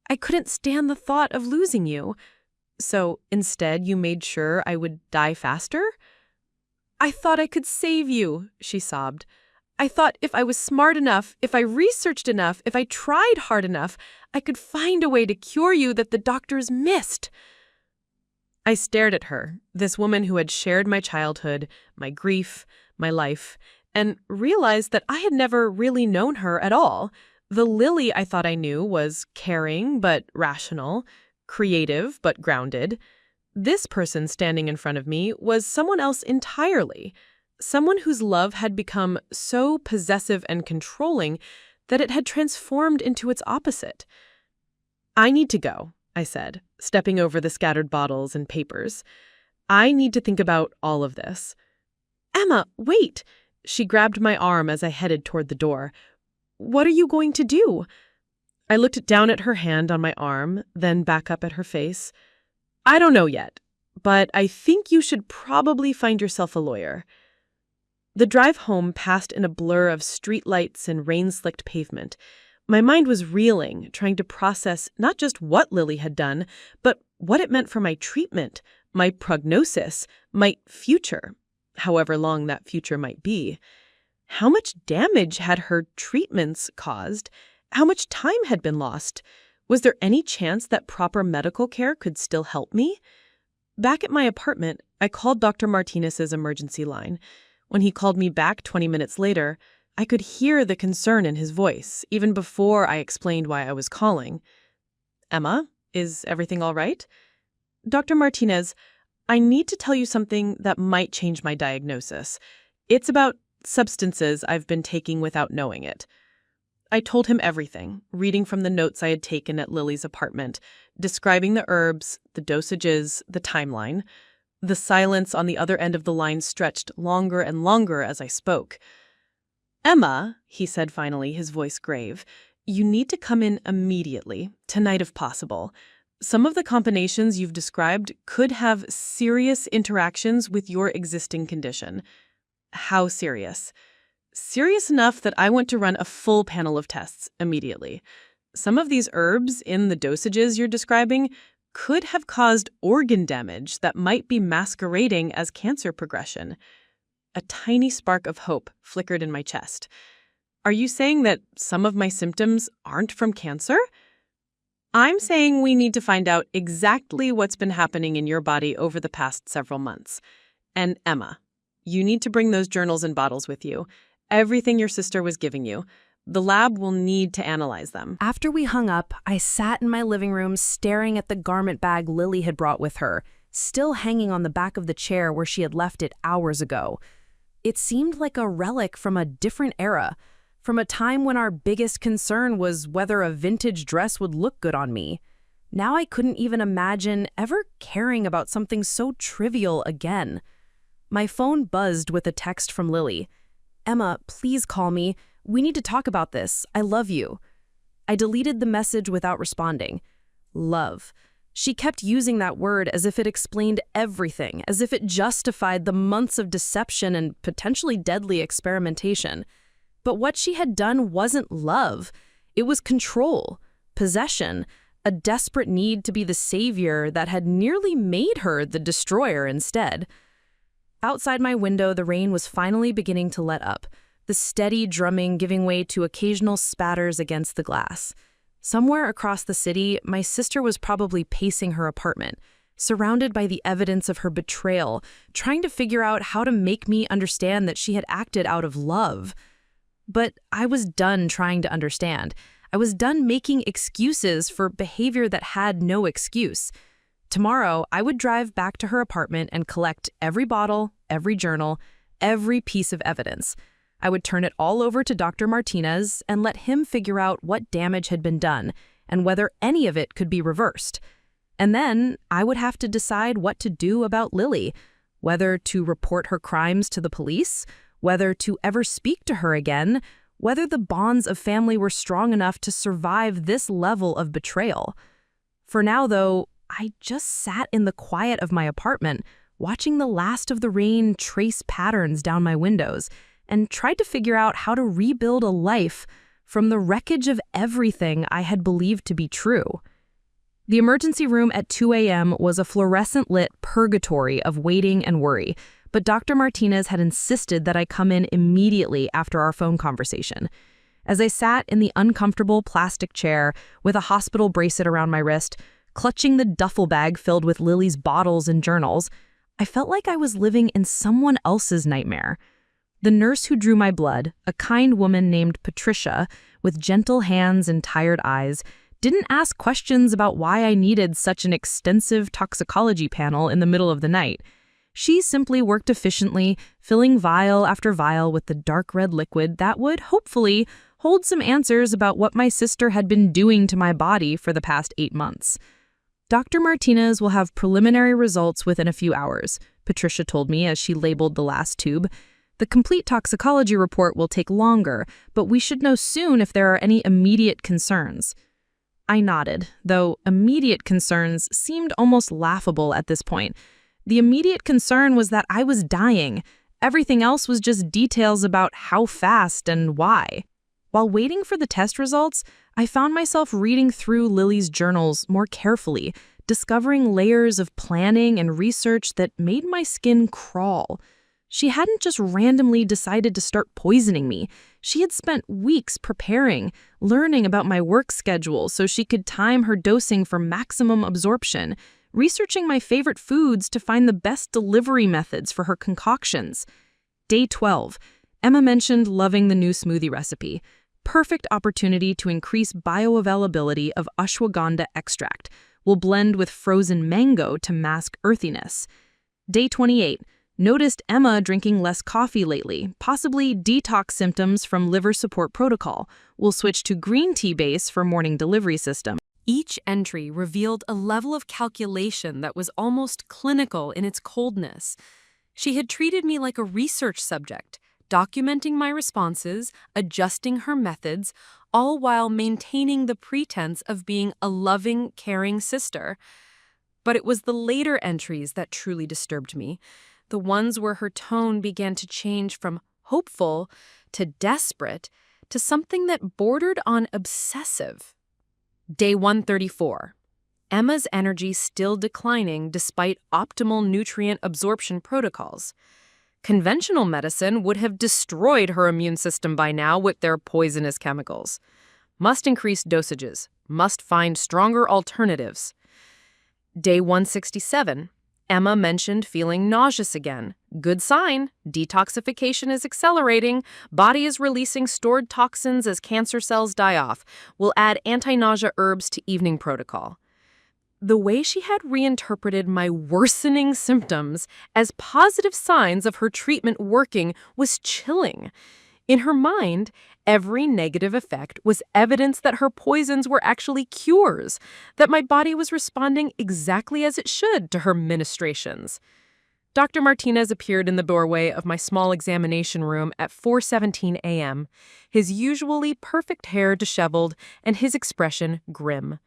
I couldn't stand the thought of losing you. So instead, you made sure I would die faster?" "I thought I could save you," she sobbed. "I thought if I was smart enough, if I researched enough, if I tried hard enough, I could find a way to cure you that the doctors missed." I stared at her, this woman who had shared my childhood, my grief, my life, and realized that I had never really known her at all. The Lily I thought I knew was caring but rational, creative but grounded. This person standing in front of me was someone else entirely, someone whose love had become so possessive and controlling that it had transformed into its opposite. "I need to go," I said, stepping over the scattered bottles and papers. "I need to think about all of this." "Emma, wait!" She grabbed my arm as I headed toward the door. "What are you going to do?" I looked down at her hand on my arm, then back up at her face. "I don't know yet, but I think you should probably find yourself a lawyer." The drive home passed in a blur of streetlights and rain-slicked pavement. My mind was reeling, trying to process not just what Lily had done, but what it meant for my treatment, my prognosis, my future, however long that future might be. How much damage had her treatments caused? How much time had been lost? Was there any chance that proper medical care could still help me? Back at my apartment, I called Dr. Martinez's emergency line. When he called me back 20 minutes later, I could hear the concern in his voice, even before I explained why I was calling. "Emma, is everything all right?" "Dr. Martinez, I need to tell you something that might change my diagnosis. It's about substances I've been taking without knowing it." I told him everything, reading from the notes I had taken at Lily's apartment, describing the herbs, the dosages, the timeline. The silence on the other end of the line stretched longer and longer as I spoke. "Emma," he said finally, his voice grave, "you need to come in immediately, tonight if possible. Some of the combinations you've described could have serious interactions with your existing condition." How serious? Serious enough that I want to run a full panel of tests immediately. Some of these herbs in the dosages you're describing could have caused organ damage that might be masquerading as cancer progression. A tiny spark of hope flickered in my chest. "Are you saying that some of my symptoms aren't from cancer?" "I'm saying we need to find out exactly what's been happening in your body over the past several months. And Emma, you need to bring those journals and bottles with you. Everything your sister was giving you. The lab will need to analyze them." After we hung up, I sat in my living room staring at the garment bag Lily had brought with her, still hanging on the back of the chair where she had left it hours ago. It seemed like a relic from a different era, from a time when our biggest concern was whether a vintage dress would look good on me. Now I couldn't even imagine ever caring about something so trivial again. My phone buzzed with a text from Lily. "Emma, please call me. We need to talk about this. I love you." I deleted the message without responding. Love. She kept using that word as if it explained everything, as if it justified the months of deception and potentially deadly experimentation. But what she had done wasn't love. It was control, possession, a desperate need to be the savior that had nearly made her the destroyer instead. Outside my window, the rain was finally beginning to let up, the steady drumming giving way to occasional spatters against the glass. Somewhere across the city, my sister was probably pacing her apartment, surrounded by the evidence of her betrayal, trying to figure out how to make me understand that she had acted out of love. But I was done trying to understand. I was done making excuses for behavior that had no excuse. Tomorrow, I would drive back to her apartment and collect every bottle, every journal, every piece of evidence. I would turn it all over to Dr. Martinez and let him figure out what damage had been done and whether any of it could be reversed. And then I would have to decide what to do about Lily, whether to report her crimes to the police, whether to ever speak to her again, whether the bonds of family were strong enough to survive this level of betrayal. For now, though, I just sat in the quiet of my apartment, watching the last of the rain trace patterns down my windows, and tried to figure out how to rebuild a life from the wreckage of everything I had believed to be true. The emergency room at 2 a.m. was a fluorescent-lit purgatory of waiting and worry, but Dr. Martinez had insisted that I come in immediately after our phone conversation. As I sat in the uncomfortable plastic chair with a hospital bracelet around my wrist, clutching the duffel bag filled with Lily's bottles and journals, I felt like I was living in someone else's nightmare. The nurse who drew my blood, a kind woman named Patricia, with gentle hands and tired eyes, didn't ask questions about why I needed such an extensive toxicology panel in the middle of the night. She simply worked efficiently, filling vial after vial with the dark red liquid that would, hopefully, hold some answers about what my sister had been doing to my body for the past 8 months. Dr. Martinez will have preliminary results within a few hours, Patricia told me as she labeled the last tube. The complete toxicology report will take longer, but we should know soon if there are any immediate concerns. I nodded, though immediate concerns seemed almost laughable at this point. The immediate concern was that I was dying. Everything else was just details about how fast and why. While waiting for the test results, I found myself reading through Lily's journals more carefully, discovering layers of planning and research that made my skin crawl. She hadn't just randomly decided to start poisoning me. She had spent weeks preparing, learning about my work schedule so she could time her dosing for maximum absorption, researching my favorite foods to find the best delivery methods for her concoctions. Day 12. Emma mentioned loving the new smoothie recipe. Perfect opportunity to increase bioavailability of ashwagandha extract. Will blend with frozen mango to mask earthiness. Day 28. Noticed Emma drinking less coffee lately, possibly detox symptoms from liver support protocol. We'll switch to green tea base for morning delivery system. Each entry revealed a level of calculation that was almost clinical in its coldness. She had treated me like a research subject, documenting my responses, adjusting her methods, all while maintaining the pretense of being a loving, caring sister. But it was the later entries that truly disturbed me, the ones where her tone began to change from hopeful to desperate to something that bordered on obsessive. Day 134. Emma's energy still declining despite optimal nutrient absorption protocols. Conventional medicine would have destroyed her immune system by now with their poisonous chemicals. Must increase dosages. Must find stronger alternatives. Day 167. Emma mentioned feeling nauseous again. Good sign. Detoxification is accelerating. Body is releasing stored toxins as cancer cells die off. We'll add anti-nausea herbs to evening protocol. The way she had reinterpreted my worsening symptoms as positive signs of her treatment working was chilling. In her mind, every negative effect was evidence that her poisons were actually cures, that my body was responding exactly as it should to her ministrations. Dr. Martinez appeared in the doorway of my small examination room at 4:17 a.m., his usually perfect hair disheveled and his expression grim.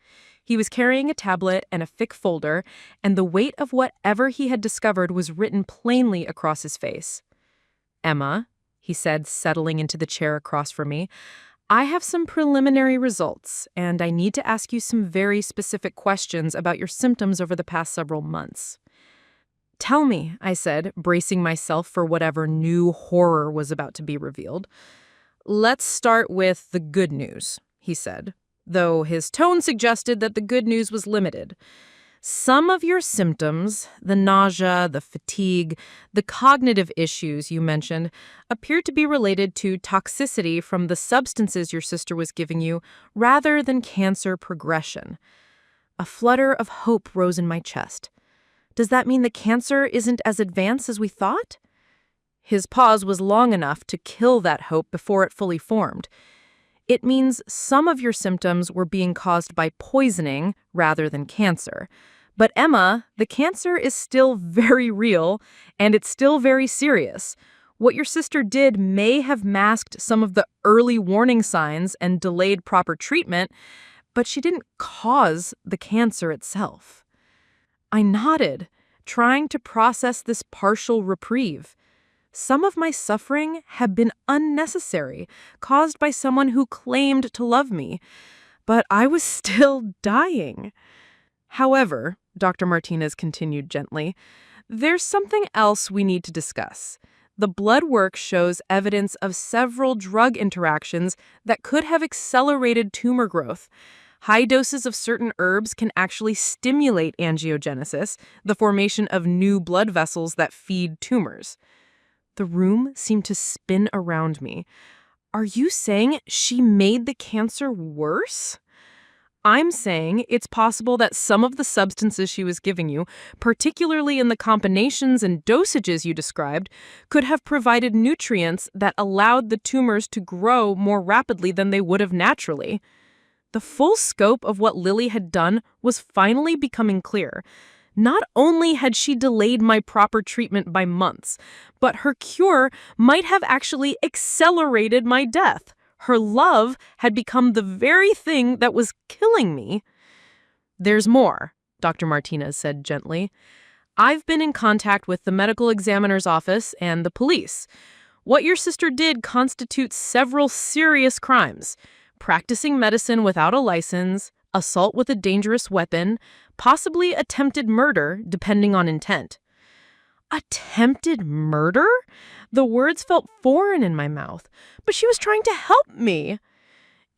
He was carrying a tablet and a thick folder, and the weight of whatever he had discovered was written plainly across his face. "Emma," he said, settling into the chair across from me, "I have some preliminary results, and I need to ask you some very specific questions about your symptoms over the past several months." "Tell me," I said, bracing myself for whatever new horror was about to be revealed. "Let's start with the good news," he said, though his tone suggested that the good news was limited. "Some of your symptoms, the nausea, the fatigue, the cognitive issues you mentioned, appear to be related to toxicity from the substances your sister was giving you rather than cancer progression." A flutter of hope rose in my chest. Does that mean the cancer isn't as advanced as we thought? His pause was long enough to kill that hope before it fully formed. "It means some of your symptoms were being caused by poisoning rather than cancer. But Emma, the cancer is still very real, and it's still very serious. What your sister did may have masked some of the early warning signs and delayed proper treatment, but she didn't cause the cancer itself." I nodded, trying to process this partial reprieve. Some of my suffering had been unnecessary, caused by someone who claimed to love me, but I was still dying. "However," Dr. Martinez continued gently, "there's something else we need to discuss. The blood work shows evidence of several drug interactions that could have accelerated tumor growth. High doses of certain herbs can actually stimulate angiogenesis, the formation of new blood vessels that feed tumors." The room seemed to spin around me. "Are you saying she made the cancer worse?" "I'm saying it's possible that some of the substances she was giving you, particularly in the combinations and dosages you described, could have provided nutrients that allowed the tumors to grow more rapidly than they would have naturally." The full scope of what Lily had done was finally becoming clear. Not only had she delayed my proper treatment by months, but her cure might have actually accelerated my death. Her love had become the very thing that was killing me. "There's more," Dr. Martinez said gently. "I've been in contact with the medical examiner's office and the police. What your sister did constitutes several serious crimes: practicing medicine without a license, assault with a dangerous weapon, possibly attempted murder, depending on intent." Attempted murder? The words felt foreign in my mouth, but she was trying to help me.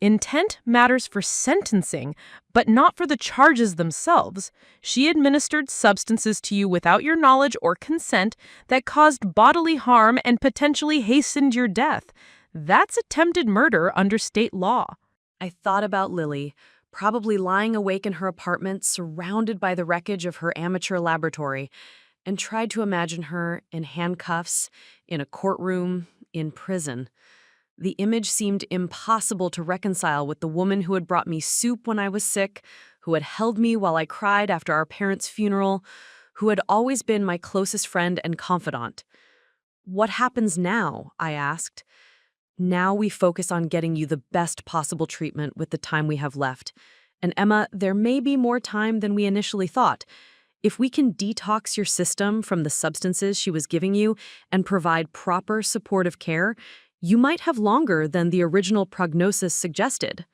"Intent matters for sentencing, but not for the charges themselves. She administered substances to you without your knowledge or consent that caused bodily harm and potentially hastened your death. That's attempted murder under state law." I thought about Lily, probably lying awake in her apartment, surrounded by the wreckage of her amateur laboratory. and tried to imagine her in handcuffs, in a courtroom, in prison. The image seemed impossible to reconcile with the woman who had brought me soup when I was sick, who had held me while I cried after our parents' funeral, who had always been my closest friend and confidant. "What happens now?" I asked. "Now we focus on getting you the best possible treatment with the time we have left. And Emma, there may be more time than we initially thought. If we can detox your system from the substances she was giving you and provide proper supportive care, you might have longer than the original prognosis suggested."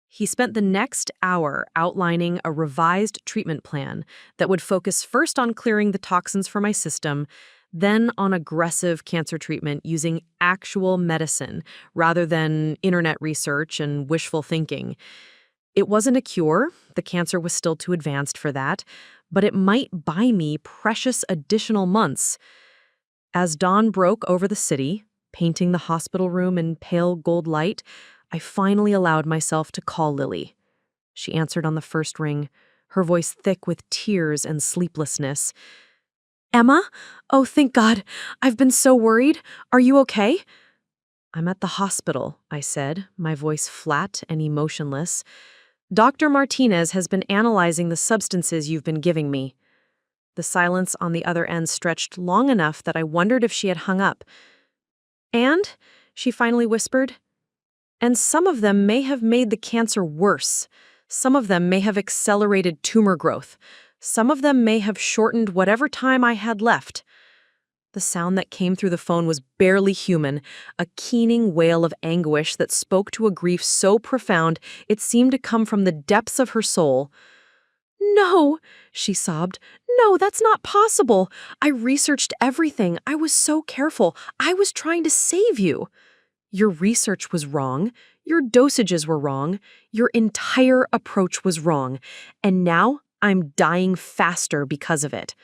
He spent the next hour outlining a revised treatment plan that would focus first on clearing the toxins from my system, then on aggressive cancer treatment using actual medicine rather than internet research and wishful thinking. It wasn't a cure, the cancer was still too advanced for that, but it might buy me precious additional months. As dawn broke over the city, painting the hospital room in pale gold light, I finally allowed myself to call Lily. She answered on the first ring, her voice thick with tears and sleeplessness. "Emma? Oh, thank God. I've been so worried. Are you okay?" "I'm at the hospital," I said, my voice flat and emotionless. "Dr. Martinez has been analyzing the substances you've been giving me." The silence on the other end stretched long enough that I wondered if she had hung up. "And?" she finally whispered. "And some of them may have made the cancer worse. Some of them may have accelerated tumor growth. Some of them may have shortened whatever time I had left." The sound that came through the phone was barely human, a keening wail of anguish that spoke to a grief so profound it seemed to come from the depths of her soul. "No," she sobbed. "No, that's not possible. I researched everything. I was so careful. I was trying to save you." "Your research was wrong. Your dosages were wrong. Your entire approach was wrong. And now I'm dying faster because of it."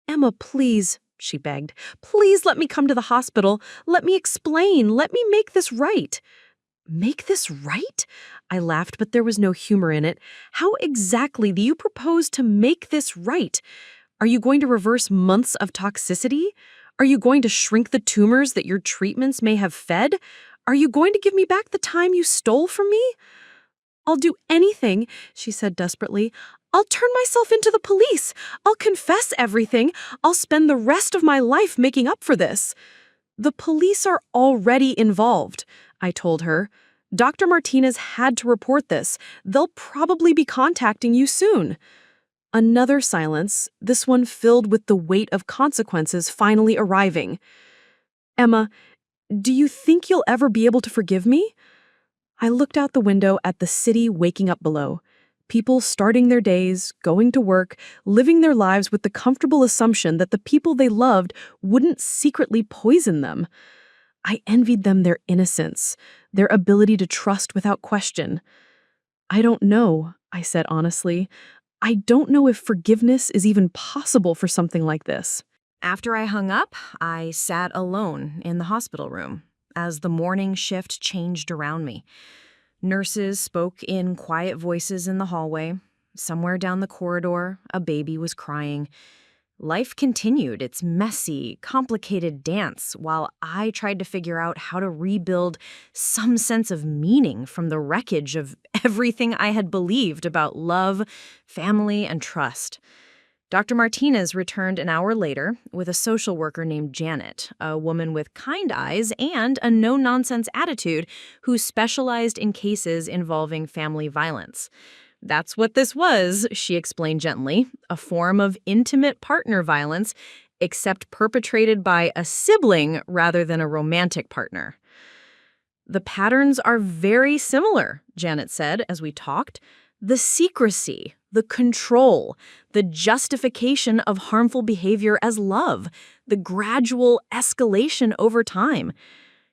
"Emma, please," she begged. "Please let me come to the hospital. Let me explain. Let me make this right." "Make this right?" I laughed, but there was no humor in it. "How exactly do you propose to make this right? Are you going to reverse months of toxicity? Are you going to shrink the tumors that your treatments may have fed? Are you going to give me back the time you stole from me?" "I'll do anything," she said desperately. "I'll turn myself into the police. I'll confess everything. I'll spend the rest of my life making up for this." "The police are already involved," I told her. "Dr. Martinez had to report this. They'll probably be contacting you soon." Another silence, this one filled with the weight of consequences finally arriving. "Emma, do you think you'll ever be able to forgive me?" I looked out the window at the city waking up below. People starting their days, going to work, living their lives with the comfortable assumption that the people they loved wouldn't secretly poison them. I envied them their innocence, their ability to trust without question. "I don't know," I said honestly. "I don't know if forgiveness is even possible for something like this." After I hung up, I sat alone in the hospital room as the morning shift changed around me. Nurses spoke in quiet voices in the hallway. Somewhere down the corridor, a baby was crying. Life continued its messy, complicated dance while I tried to figure out how to rebuild some sense of meaning from the wreckage of everything I had believed about love, family, and trust. Dr. Martinez returned an hour later with a social worker named Janet, a woman with kind eyes and a no-nonsense attitude who specialized in cases involving family violence. "That's what this was," she explained gently, "a form of intimate partner violence, except perpetrated by a sibling rather than a romantic partner." "The patterns are very similar," Janet said as we talked. "The secrecy, the control, the justification of harmful behavior as love, the gradual escalation over time.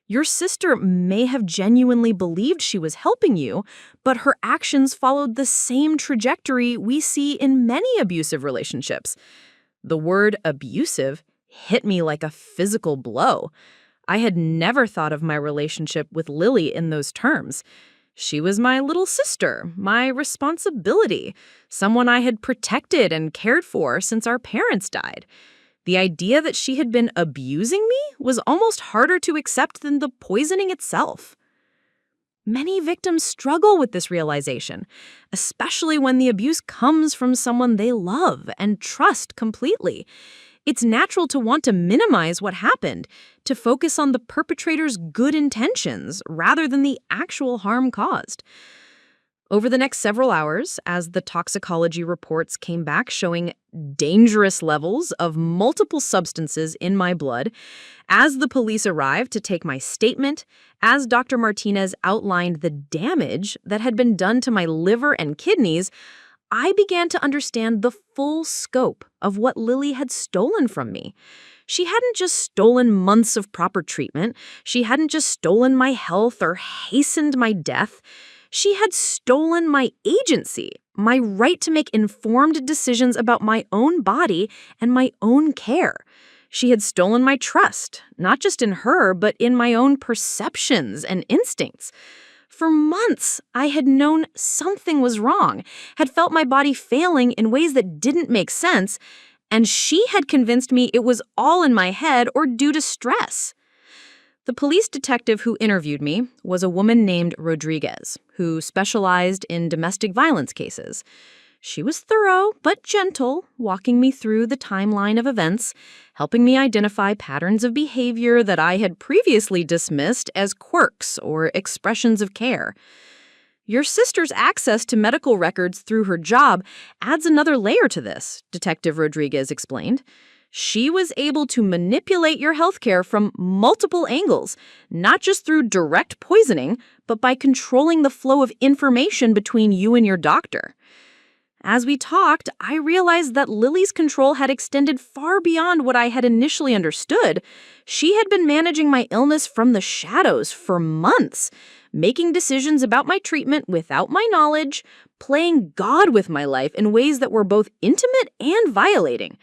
Your sister may have genuinely believed she was helping you, but her actions followed the same trajectory we see in many abusive relationships." The word abusive hit me like a physical blow. I had never thought of my relationship with Lily in those terms. She was my little sister, my responsibility, someone I had protected and cared for since our parents died. The idea that she had been abusing me was almost harder to accept than the poisoning itself. Many victims struggle with this realization, especially when the abuse comes from someone they love and trust completely. It's natural to want to minimize what happened, to focus on the perpetrator's good intentions rather than the actual harm caused. Over the next several hours, as the toxicology reports came back showing dangerous levels of multiple substances in my blood, as the police arrived to take my statement, as Dr. Martinez outlined the damage that had been done to my liver and kidneys, I began to understand the full scope of what Lily had stolen from me. She hadn't just stolen months of proper treatment. She hadn't just stolen my health or hastened my death. She had stolen my agency, my right to make informed decisions about my own body and my own care. She had stolen my trust, not just in her, but in my own perceptions and instincts. For months, I had known something was wrong, had felt my body failing in ways that didn't make sense, and she had convinced me it was all in my head or due to stress. The police detective who interviewed me was a woman named Rodriguez, who specialized in domestic violence cases. She was thorough but gentle, walking me through the timeline of events, helping me identify patterns of behavior that I had previously dismissed as quirks or expressions of care. Your sister's access to medical records through her job adds another layer to this, Detective Rodriguez explained. She was able to manipulate your healthcare from multiple angles, not just through direct poisoning, but by controlling the flow of information between you and your doctor. As we talked, I realized that Lily's control had extended far beyond what I had initially understood. She had been managing my illness from the shadows for months, making decisions about my treatment without my knowledge, playing God with my life in ways that were both intimate and violating.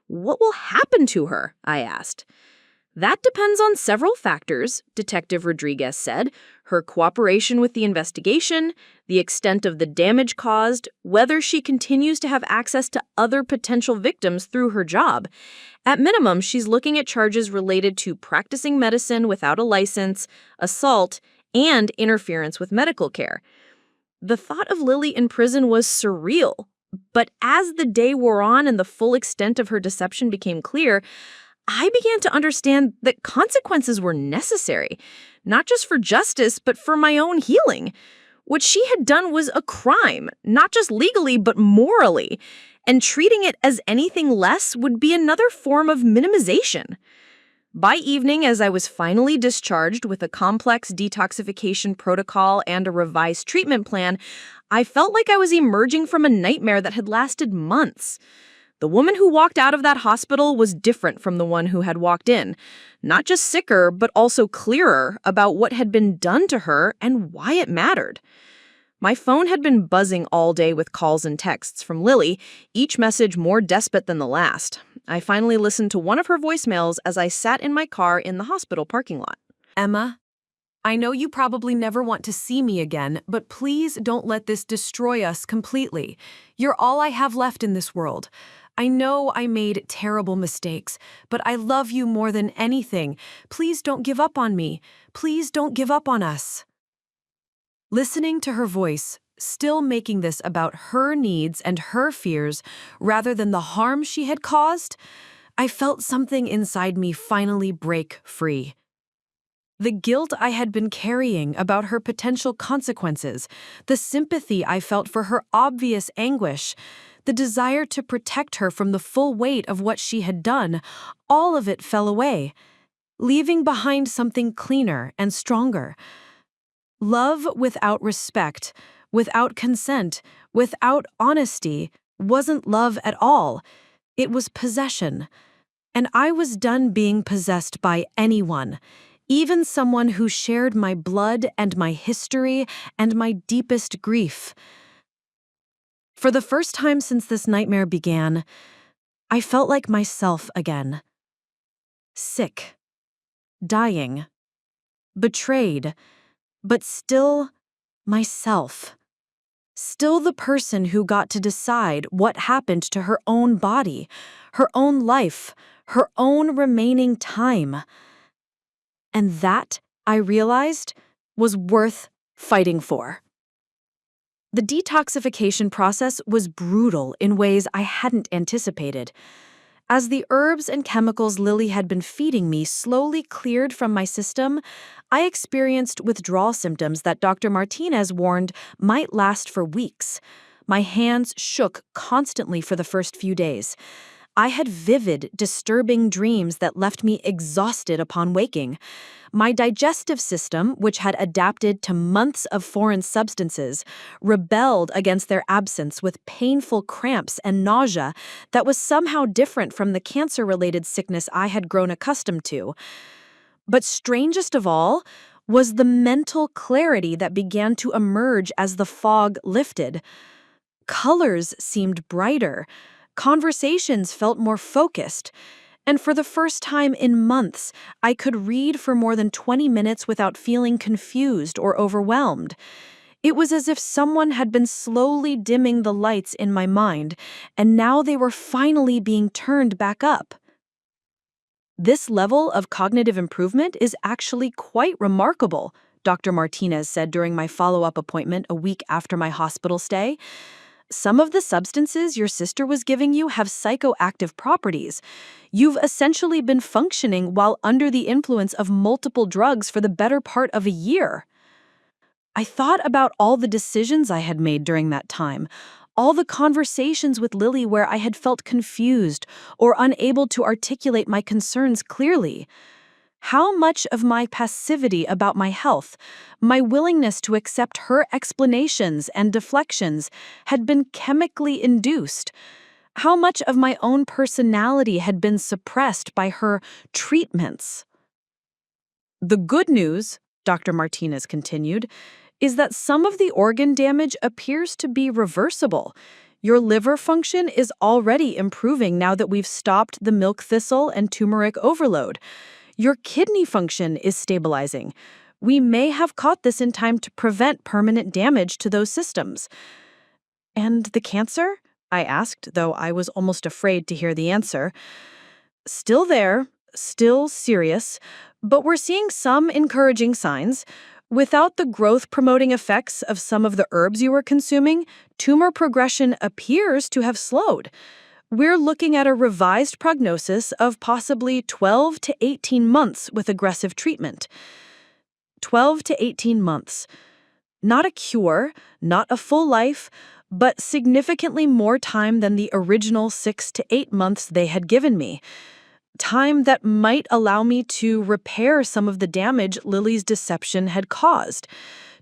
What will happen to her? I asked. That depends on several factors, Detective Rodriguez said. Her cooperation with the investigation, the extent of the damage caused, whether she continues to have access to other potential victims through her job. At minimum, she's looking at charges related to practicing medicine without a license, assault, and interference with medical care. The thought of Lily in prison was surreal. But as the day wore on and the full extent of her deception became clear, I began to understand that consequences were necessary, not just for justice, but for my own healing. What she had done was a crime, not just legally, but morally, and treating it as anything less would be another form of minimization. By evening, as I was finally discharged with a complex detoxification protocol and a revised treatment plan, I felt like I was emerging from a nightmare that had lasted months. The woman who walked out of that hospital was different from the one who had walked in. Not just sicker, but also clearer about what had been done to her and why it mattered. My phone had been buzzing all day with calls and texts from Lily, each message more desperate than the last. I finally listened to one of her voicemails as I sat in my car in the hospital parking lot. Emma, I know you probably never want to see me again, but please don't let this destroy us completely. You're all I have left in this world. I know I made terrible mistakes, but I love you more than anything. Please don't give up on me. Please don't give up on us. Listening to her voice, still making this about her needs and her fears rather than the harm she had caused, I felt something inside me finally break free. The guilt I had been carrying about her potential consequences, the sympathy I felt for her obvious anguish, the desire to protect her from the full weight of what she had done, all of it fell away, leaving behind something cleaner and stronger. Love without respect, without consent, without honesty, wasn't love at all. It was possession. And I was done being possessed by anyone, even someone who shared my blood and my history and my deepest grief. For the first time since this nightmare began, I felt like myself again. Sick, dying, betrayed, but still myself. Still the person who got to decide what happened to her own body, her own life, her own remaining time. And that, I realized, was worth fighting for. The detoxification process was brutal in ways I hadn't anticipated. As the herbs and chemicals Lily had been feeding me slowly cleared from my system, I experienced withdrawal symptoms that Dr. Martinez warned might last for weeks. My hands shook constantly for the first few days. I had vivid, disturbing dreams that left me exhausted upon waking. My digestive system, which had adapted to months of foreign substances, rebelled against their absence with painful cramps and nausea that was somehow different from the cancer-related sickness I had grown accustomed to. But strangest of all was the mental clarity that began to emerge as the fog lifted. Colors seemed brighter. Conversations felt more focused. And for the first time in months, I could read for more than 20 minutes without feeling confused or overwhelmed. It was as if someone had been slowly dimming the lights in my mind, and now they were finally being turned back up. This level of cognitive improvement is actually quite remarkable, Dr. Martinez said during my follow-up appointment a week after my hospital stay. Some of the substances your sister was giving you have psychoactive properties. You've essentially been functioning while under the influence of multiple drugs for the better part of a year. I thought about all the decisions I had made during that time, all the conversations with Lily where I had felt confused or unable to articulate my concerns clearly. How much of my passivity about my health, my willingness to accept her explanations and deflections, had been chemically induced? How much of my own personality had been suppressed by her treatments? The good news, Dr. Martinez continued, is that some of the organ damage appears to be reversible. Your liver function is already improving now that we've stopped the milk thistle and turmeric overload. Your kidney function is stabilizing. We may have caught this in time to prevent permanent damage to those systems. And the cancer? I asked, though I was almost afraid to hear the answer. Still there, still serious, but we're seeing some encouraging signs. Without the growth-promoting effects of some of the herbs you were consuming, tumor progression appears to have slowed. We're looking at a revised prognosis of possibly 12 to 18 months with aggressive treatment. 12 to 18 months. Not a cure, not a full life, but significantly more time than the original 6 to 8 months they had given me. Time that might allow me to repair some of the damage Lily's deception had caused,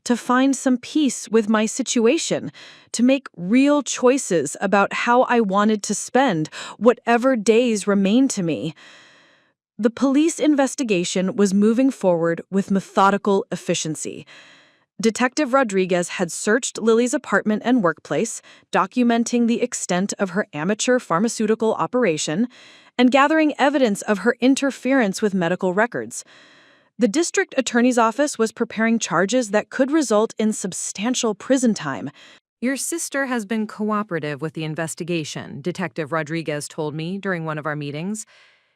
to find some peace with my situation, to make real choices about how I wanted to spend whatever days remained to me. The police investigation was moving forward with methodical efficiency. Detective Rodriguez had searched Lily's apartment and workplace, documenting the extent of her amateur pharmaceutical operation and gathering evidence of her interference with medical records. The district attorney's office was preparing charges that could result in substantial prison time. Your sister has been cooperative with the investigation, Detective Rodriguez told me during one of our meetings.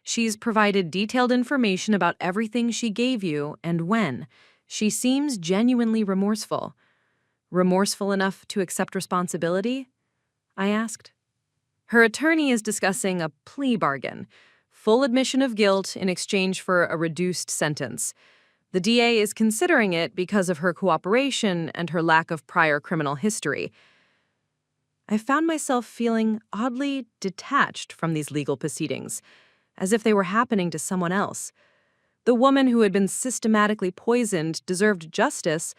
She's provided detailed information about everything she gave you and when. She seems genuinely remorseful. Remorseful enough to accept responsibility? I asked. Her attorney is discussing a plea bargain. Full admission of guilt in exchange for a reduced sentence. The DA is considering it because of her cooperation and her lack of prior criminal history. I found myself feeling oddly detached from these legal proceedings, as if they were happening to someone else. The woman who had been systematically poisoned deserved justice,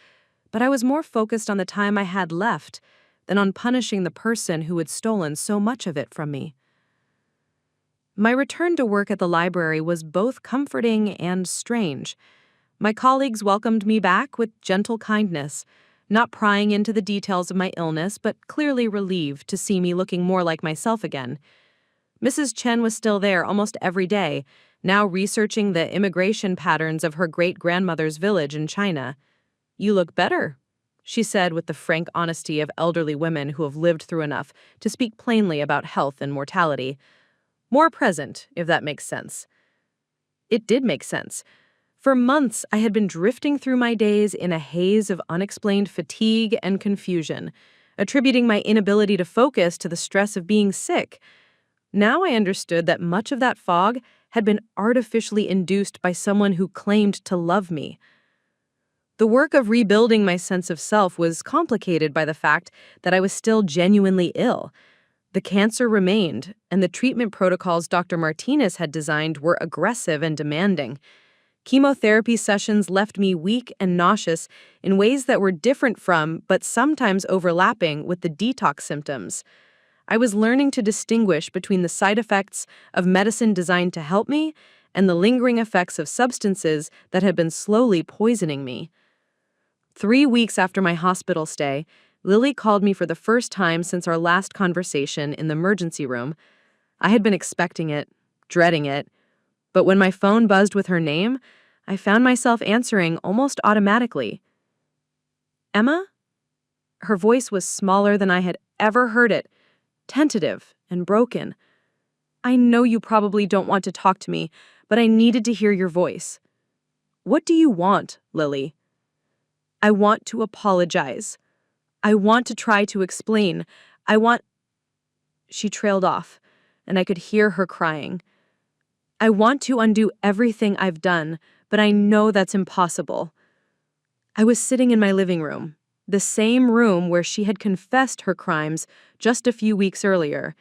but I was more focused on the time I had left than on punishing the person who had stolen so much of it from me. My return to work at the library was both comforting and strange. My colleagues welcomed me back with gentle kindness, not prying into the details of my illness, but clearly relieved to see me looking more like myself again. Mrs. Chen was still there almost every day, now researching the immigration patterns of her great-grandmother's village in China. "You look better," she said with the frank honesty of elderly women who have lived through enough to speak plainly about health and mortality. More present, if that makes sense. It did make sense. For months, I had been drifting through my days in a haze of unexplained fatigue and confusion, attributing my inability to focus to the stress of being sick. Now I understood that much of that fog had been artificially induced by someone who claimed to love me. The work of rebuilding my sense of self was complicated by the fact that I was still genuinely ill. The cancer remained, and the treatment protocols Dr. Martinez had designed were aggressive and demanding. Chemotherapy sessions left me weak and nauseous in ways that were different from, but sometimes overlapping with, the detox symptoms. I was learning to distinguish between the side effects of medicine designed to help me and the lingering effects of substances that had been slowly poisoning me. 3 weeks after my hospital stay, Lily called me for the first time since our last conversation in the emergency room. I had been expecting it, dreading it, but when my phone buzzed with her name, I found myself answering almost automatically. Emma? Her voice was smaller than I had ever heard it, tentative and broken. I know you probably don't want to talk to me, but I needed to hear your voice. What do you want, Lily? I want to apologize. I want to try to explain. She trailed off, and I could hear her crying. I want to undo everything I've done, but I know that's impossible. I was sitting in my living room, the same room where she had confessed her crimes just a few weeks earlier.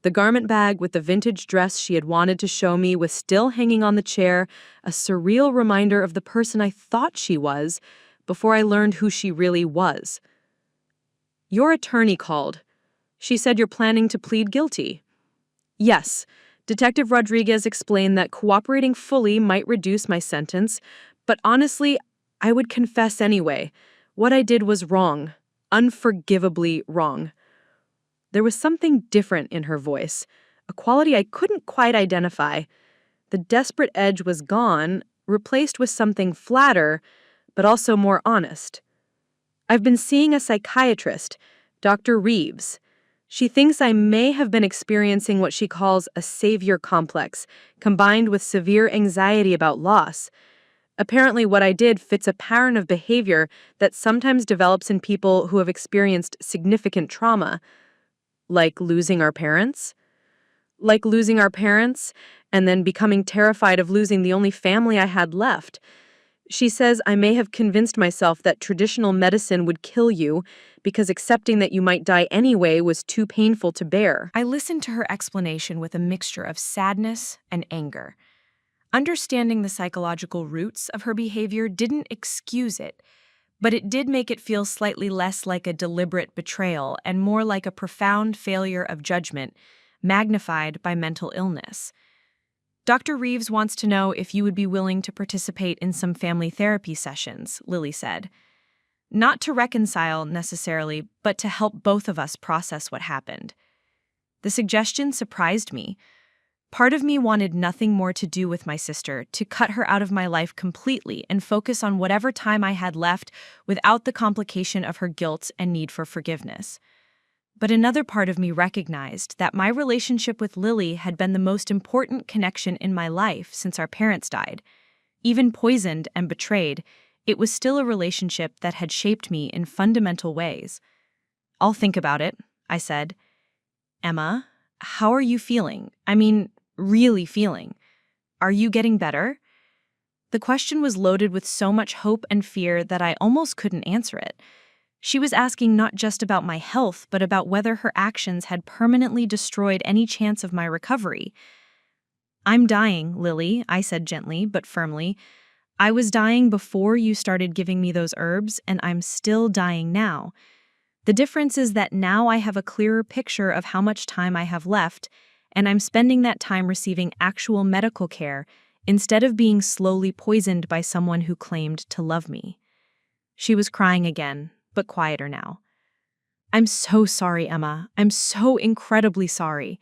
The garment bag with the vintage dress she had wanted to show me was still hanging on the chair, a surreal reminder of the person I thought she was before I learned who she really was. Your attorney called. She said you're planning to plead guilty. Yes. Detective Rodriguez explained that cooperating fully might reduce my sentence, but honestly, I would confess anyway. What I did was wrong, unforgivably wrong. There was something different in her voice, a quality I couldn't quite identify. The desperate edge was gone, replaced with something flatter, but also more honest. I've been seeing a psychiatrist, Dr. Reeves. She thinks I may have been experiencing what she calls a savior complex, combined with severe anxiety about loss. Apparently, what I did fits a pattern of behavior that sometimes develops in people who have experienced significant trauma, like losing our parents. Like losing our parents and then becoming terrified of losing the only family I had left. She says I may have convinced myself that traditional medicine would kill you because accepting that you might die anyway was too painful to bear. I listened to her explanation with a mixture of sadness and anger. Understanding the psychological roots of her behavior didn't excuse it, but it did make it feel slightly less like a deliberate betrayal and more like a profound failure of judgment, magnified by mental illness. Dr. Reeves wants to know if you would be willing to participate in some family therapy sessions, Lily said. Not to reconcile, necessarily, but to help both of us process what happened. The suggestion surprised me. Part of me wanted nothing more to do with my sister, to cut her out of my life completely and focus on whatever time I had left without the complication of her guilt and need for forgiveness. But another part of me recognized that my relationship with Lily had been the most important connection in my life since our parents died. Even poisoned and betrayed, it was still a relationship that had shaped me in fundamental ways. I'll think about it, I said. Emma, how are you feeling? I mean, really feeling? Are you getting better? The question was loaded with so much hope and fear that I almost couldn't answer it. She was asking not just about my health, but about whether her actions had permanently destroyed any chance of my recovery. I'm dying, Lily, I said gently but firmly. I was dying before you started giving me those herbs, and I'm still dying now. The difference is that now I have a clearer picture of how much time I have left, and I'm spending that time receiving actual medical care instead of being slowly poisoned by someone who claimed to love me. She was crying again, but quieter now. I'm so sorry, Emma. I'm so incredibly sorry.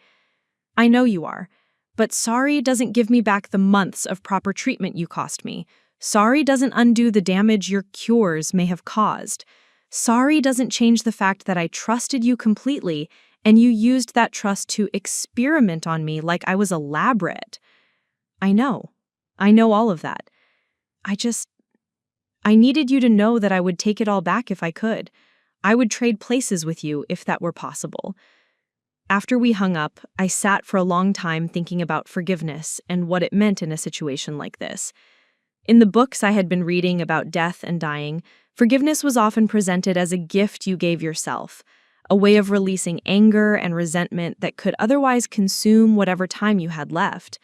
I know you are, but sorry doesn't give me back the months of proper treatment you cost me. Sorry doesn't undo the damage your cures may have caused. Sorry doesn't change the fact that I trusted you completely, and you used that trust to experiment on me like I was a lab rat. I know. I know all of that. I just I needed you to know that I would take it all back if I could. I would trade places with you if that were possible. After we hung up, I sat for a long time thinking about forgiveness and what it meant in a situation like this. In the books I had been reading about death and dying, forgiveness was often presented as a gift you gave yourself, a way of releasing anger and resentment that could otherwise consume whatever time you had left.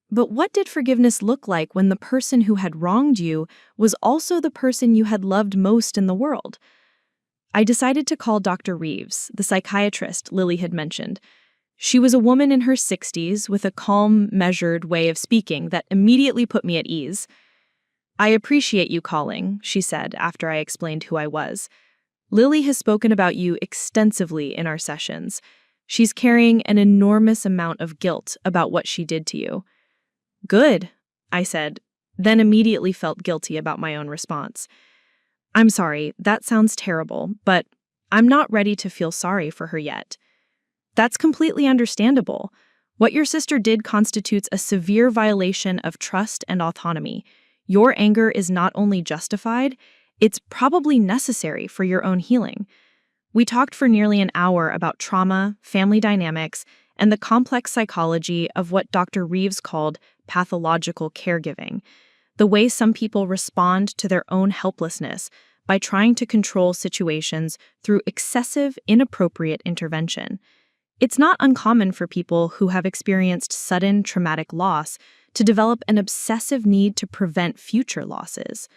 But what did forgiveness look like when the person who had wronged you was also the person you had loved most in the world? I decided to call Dr. Reeves, the psychiatrist Lily had mentioned. She was a woman in her 60s with a calm, measured way of speaking that immediately put me at ease. I appreciate you calling, she said after I explained who I was. Lily has spoken about you extensively in our sessions. She's carrying an enormous amount of guilt about what she did to you. Good, I said, then immediately felt guilty about my own response. I'm sorry, that sounds terrible, but I'm not ready to feel sorry for her yet. That's completely understandable. What your sister did constitutes a severe violation of trust and autonomy. Your anger is not only justified, it's probably necessary for your own healing. We talked for nearly an hour about trauma, family dynamics, and the complex psychology of what Dr. Reeves called pathological caregiving, the way some people respond to their own helplessness by trying to control situations through excessive, inappropriate intervention. It's not uncommon for people who have experienced sudden traumatic loss to develop an obsessive need to prevent future losses.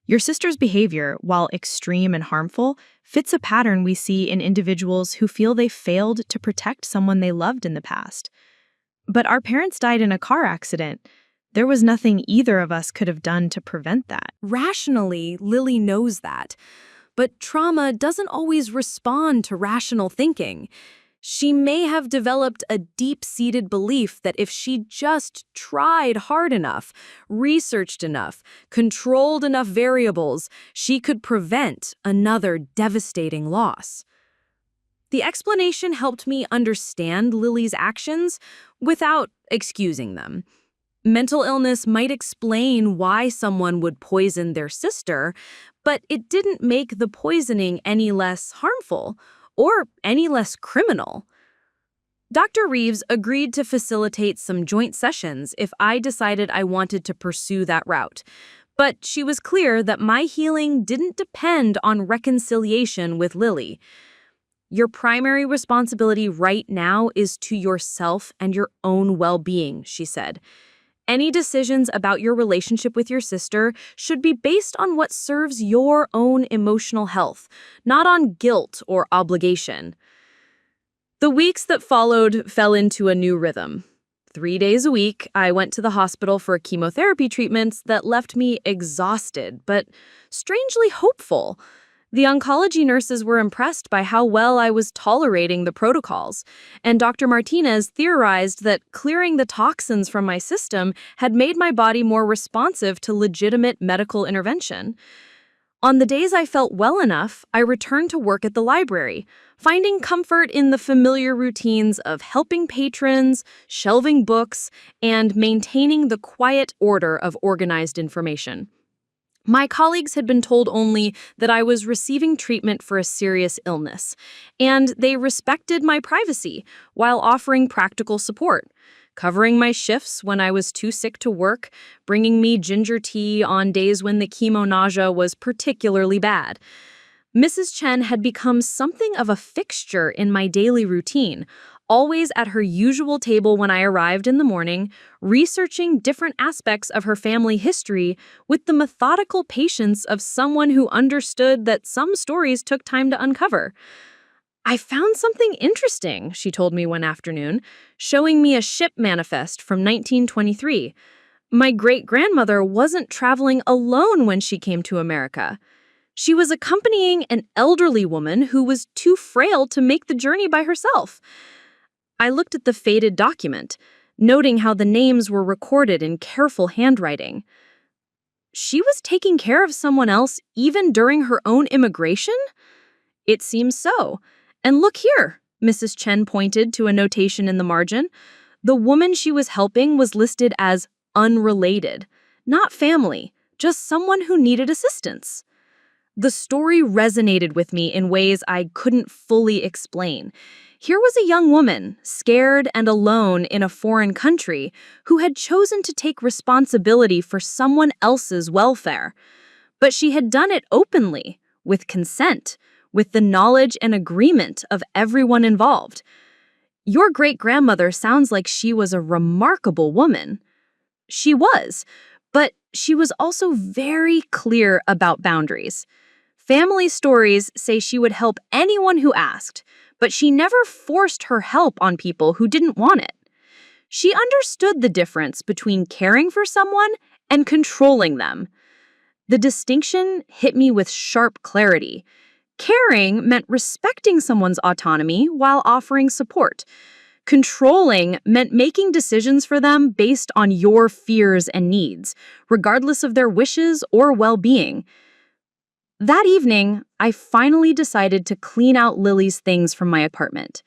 Your sister's behavior, while extreme and harmful, fits a pattern we see in individuals who feel they failed to protect someone they loved in the past. But our parents died in a car accident. There was nothing either of us could have done to prevent that. Rationally, Lily knows that. But trauma doesn't always respond to rational thinking. She may have developed a deep-seated belief that if she just tried hard enough, researched enough, controlled enough variables, she could prevent another devastating loss. The explanation helped me understand Lily's actions without excusing them. Mental illness might explain why someone would poison their sister, but it didn't make the poisoning any less harmful or any less criminal. Dr. Reeves agreed to facilitate some joint sessions if I decided I wanted to pursue that route, but she was clear that my healing didn't depend on reconciliation with Lily. Your primary responsibility right now is to yourself and your own well-being, she said. Any decisions about your relationship with your sister should be based on what serves your own emotional health, not on guilt or obligation. The weeks that followed fell into a new rhythm. 3 days a week, I went to the hospital for chemotherapy treatments that left me exhausted, but strangely hopeful. The oncology nurses were impressed by how well I was tolerating the protocols, and Dr. Martinez theorized that clearing the toxins from my system had made my body more responsive to legitimate medical intervention. On the days I felt well enough, I returned to work at the library, finding comfort in the familiar routines of helping patrons, shelving books, and maintaining the quiet order of organized information. My colleagues had been told only that I was receiving treatment for a serious illness, and they respected my privacy while offering practical support, covering my shifts when I was too sick to work, bringing me ginger tea on days when the chemo nausea was particularly bad. Mrs. Chen had become something of a fixture in my daily routine, always at her usual table when I arrived in the morning, researching different aspects of her family history with the methodical patience of someone who understood that some stories took time to uncover. I found something interesting, she told me one afternoon, showing me a ship manifest from 1923. My great-grandmother wasn't traveling alone when she came to America. She was accompanying an elderly woman who was too frail to make the journey by herself. I looked at the faded document, noting how the names were recorded in careful handwriting. She was taking care of someone else even during her own immigration? It seems so. And look here, Mrs. Chen pointed to a notation in the margin. The woman she was helping was listed as unrelated, not family, just someone who needed assistance. The story resonated with me in ways I couldn't fully explain. Here was a young woman, scared and alone in a foreign country, who had chosen to take responsibility for someone else's welfare. But she had done it openly, with consent, with the knowledge and agreement of everyone involved. Your great-grandmother sounds like she was a remarkable woman. She was, but she was also very clear about boundaries. Family stories say she would help anyone who asked, but she never forced her help on people who didn't want it. She understood the difference between caring for someone and controlling them. The distinction hit me with sharp clarity. Caring meant respecting someone's autonomy while offering support. Controlling meant making decisions for them based on your fears and needs, regardless of their wishes or well-being. That evening, I finally decided to clean out Lily's things from my apartment.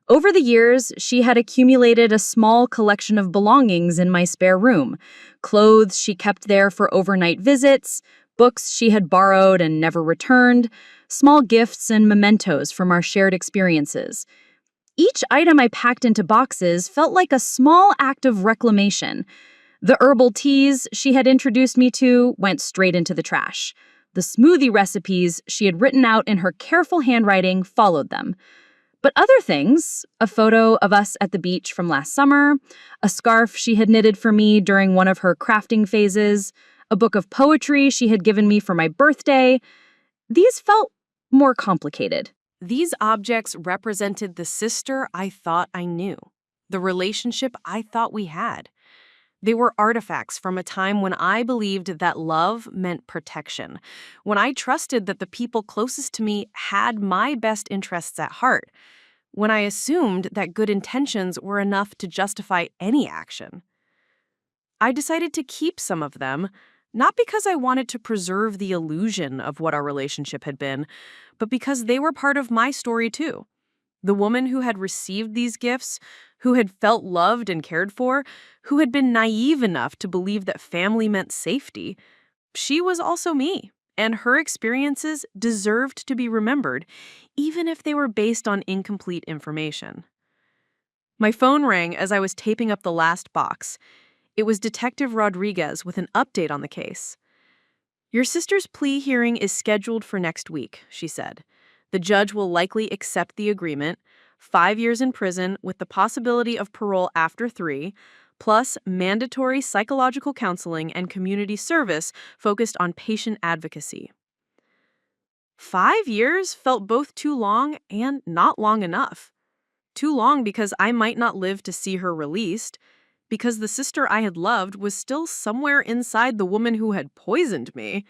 Over the years, she had accumulated a small collection of belongings in my spare room. Clothes she kept there for overnight visits, books she had borrowed and never returned, small gifts and mementos from our shared experiences. Each item I packed into boxes felt like a small act of reclamation. The herbal teas she had introduced me to went straight into the trash. The smoothie recipes she had written out in her careful handwriting followed them. But other things, a photo of us at the beach from last summer, a scarf she had knitted for me during one of her crafting phases, a book of poetry she had given me for my birthday, these felt more complicated. These objects represented the sister I thought I knew, the relationship I thought we had. They were artifacts from a time when I believed that love meant protection, when I trusted that the people closest to me had my best interests at heart, when I assumed that good intentions were enough to justify any action. I decided to keep some of them, not because I wanted to preserve the illusion of what our relationship had been, but because they were part of my story too. The woman who had received these gifts, who had felt loved and cared for, who had been naive enough to believe that family meant safety, she was also me, and her experiences deserved to be remembered, even if they were based on incomplete information. My phone rang as I was taping up the last box. It was Detective Rodriguez with an update on the case. "Your sister's plea hearing is scheduled for next week," she said. "The judge will likely accept the agreement, 5 years in prison with the possibility of parole after 3, plus mandatory psychological counseling and community service focused on patient advocacy." 5 years felt both too long and not long enough. Too long because I might not live to see her released, because the sister I had loved was still somewhere inside the woman who had poisoned me.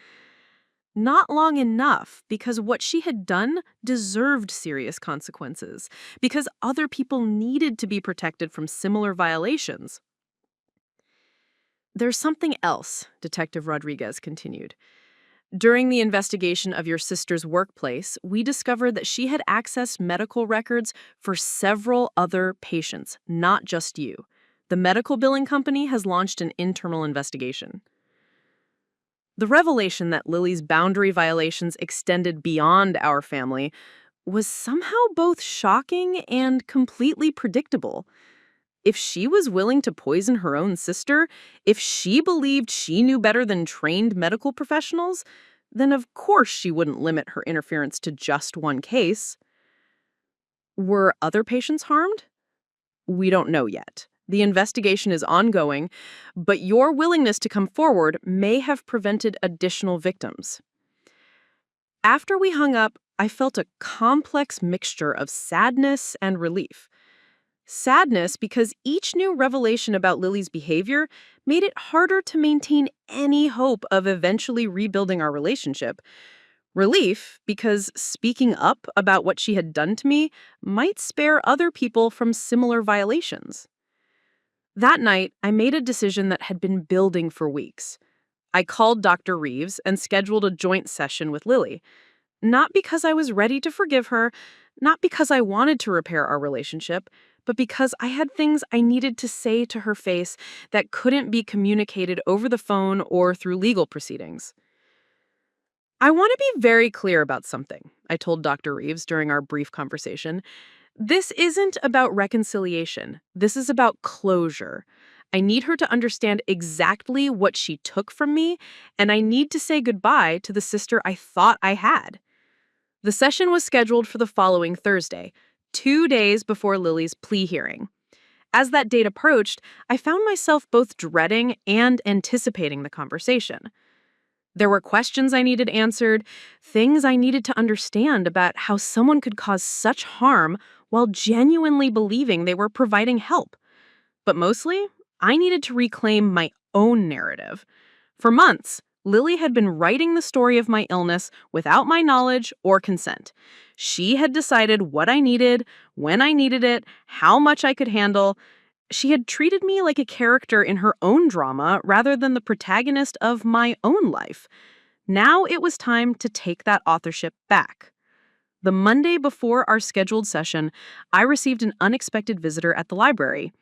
Not long enough because what she had done deserved serious consequences, because other people needed to be protected from similar violations. "There's something else," Detective Rodriguez continued. "During the investigation of your sister's workplace, we discovered that she had accessed medical records for several other patients, not just you. The medical billing company has launched an internal investigation." The revelation that Lily's boundary violations extended beyond our family was somehow both shocking and completely predictable. If she was willing to poison her own sister, if she believed she knew better than trained medical professionals, then of course she wouldn't limit her interference to just one case. Were other patients harmed? We don't know yet. The investigation is ongoing, but your willingness to come forward may have prevented additional victims. After we hung up, I felt a complex mixture of sadness and relief. Sadness because each new revelation about Lily's behavior made it harder to maintain any hope of eventually rebuilding our relationship. Relief because speaking up about what she had done to me might spare other people from similar violations. That night, I made a decision that had been building for weeks. I called Dr. Reeves and scheduled a joint session with Lily. Not because I was ready to forgive her, not because I wanted to repair our relationship, but because I had things I needed to say to her face that couldn't be communicated over the phone or through legal proceedings. I want to be very clear about something, I told Dr. Reeves during our brief conversation. This isn't about reconciliation. This is about closure. I need her to understand exactly what she took from me, and I need to say goodbye to the sister I thought I had. The session was scheduled for the following Thursday, 2 days before Lily's plea hearing. As that date approached, I found myself both dreading and anticipating the conversation. There were questions I needed answered, things I needed to understand about how someone could cause such harm while genuinely believing they were providing help. But mostly, I needed to reclaim my own narrative. For months, Lily had been writing the story of my illness without my knowledge or consent. She had decided what I needed, when I needed it, how much I could handle. She had treated me like a character in her own drama rather than the protagonist of my own life. Now it was time to take that authorship back. The Monday before our scheduled session, I received an unexpected visitor at the library.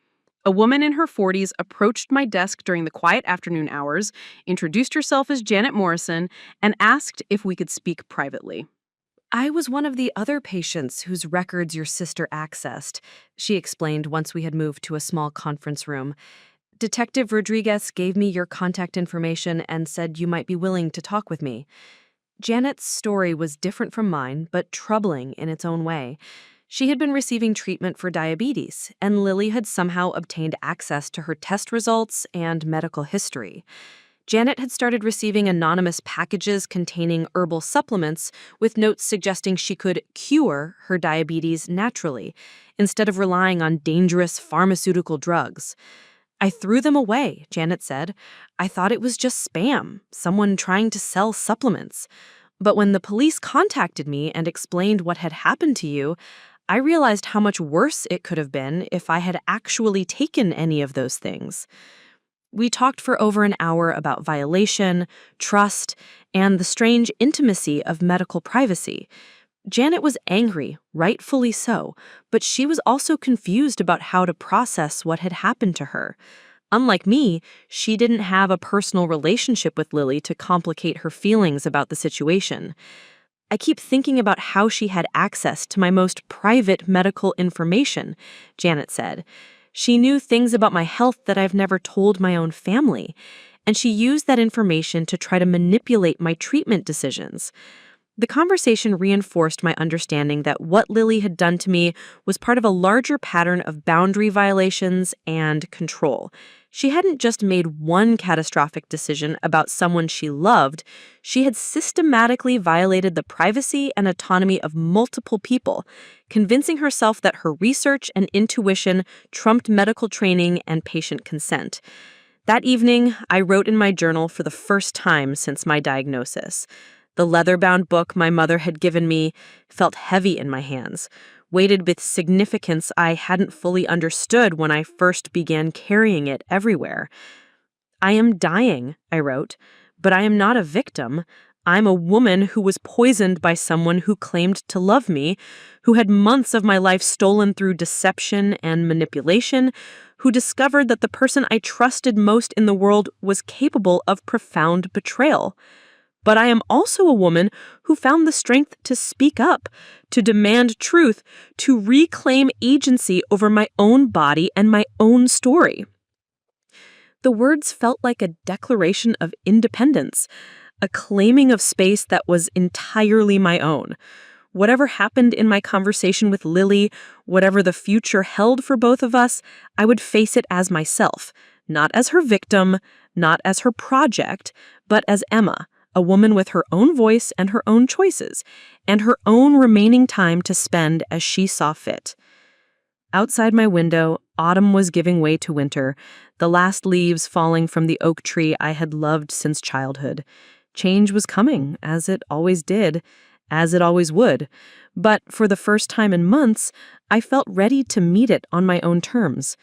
A woman in her 40s approached my desk during the quiet afternoon hours, introduced herself as Janet Morrison, and asked if we could speak privately. I was one of the other patients whose records your sister accessed, she explained once we had moved to a small conference room. Detective Rodriguez gave me your contact information and said you might be willing to talk with me. Janet's story was different from mine, but troubling in its own way. She had been receiving treatment for diabetes, and Lily had somehow obtained access to her test results and medical history. Janet had started receiving anonymous packages containing herbal supplements with notes suggesting she could cure her diabetes naturally, instead of relying on dangerous pharmaceutical drugs. I threw them away, Janet said. I thought it was just spam, someone trying to sell supplements. But when the police contacted me and explained what had happened to you, I realized how much worse it could have been if I had actually taken any of those things. We talked for over an hour about violation, trust, and the strange intimacy of medical privacy. Janet was angry, rightfully so, but she was also confused about how to process what had happened to her. Unlike me, she didn't have a personal relationship with Lily to complicate her feelings about the situation. I keep thinking about how she had access to my most private medical information, Janet said. She knew things about my health that I've never told my own family, and she used that information to try to manipulate my treatment decisions. The conversation reinforced my understanding that what Lily had done to me was part of a larger pattern of boundary violations and control. She hadn't just made one catastrophic decision about someone she loved, she had systematically violated the privacy and autonomy of multiple people, convincing herself that her research and intuition trumped medical training and patient consent. That evening, I wrote in my journal for the first time since my diagnosis. The leather-bound book my mother had given me felt heavy in my hands, weighted with significance I hadn't fully understood when I first began carrying it everywhere. I am dying, I wrote, but I am not a victim. I'm a woman who was poisoned by someone who claimed to love me, who had months of my life stolen through deception and manipulation, who discovered that the person I trusted most in the world was capable of profound betrayal. But I am also a woman who found the strength to speak up, to demand truth, to reclaim agency over my own body and my own story. The words felt like a declaration of independence, a claiming of space that was entirely my own. Whatever happened in my conversation with Lily, whatever the future held for both of us, I would face it as myself, not as her victim, not as her project, but as Emma, a woman with her own voice and her own choices, and her own remaining time to spend as she saw fit. Outside my window, autumn was giving way to winter, the last leaves falling from the oak tree I had loved since childhood. Change was coming, as it always did, as it always would, but for the first time in months, I felt ready to meet it on my own terms.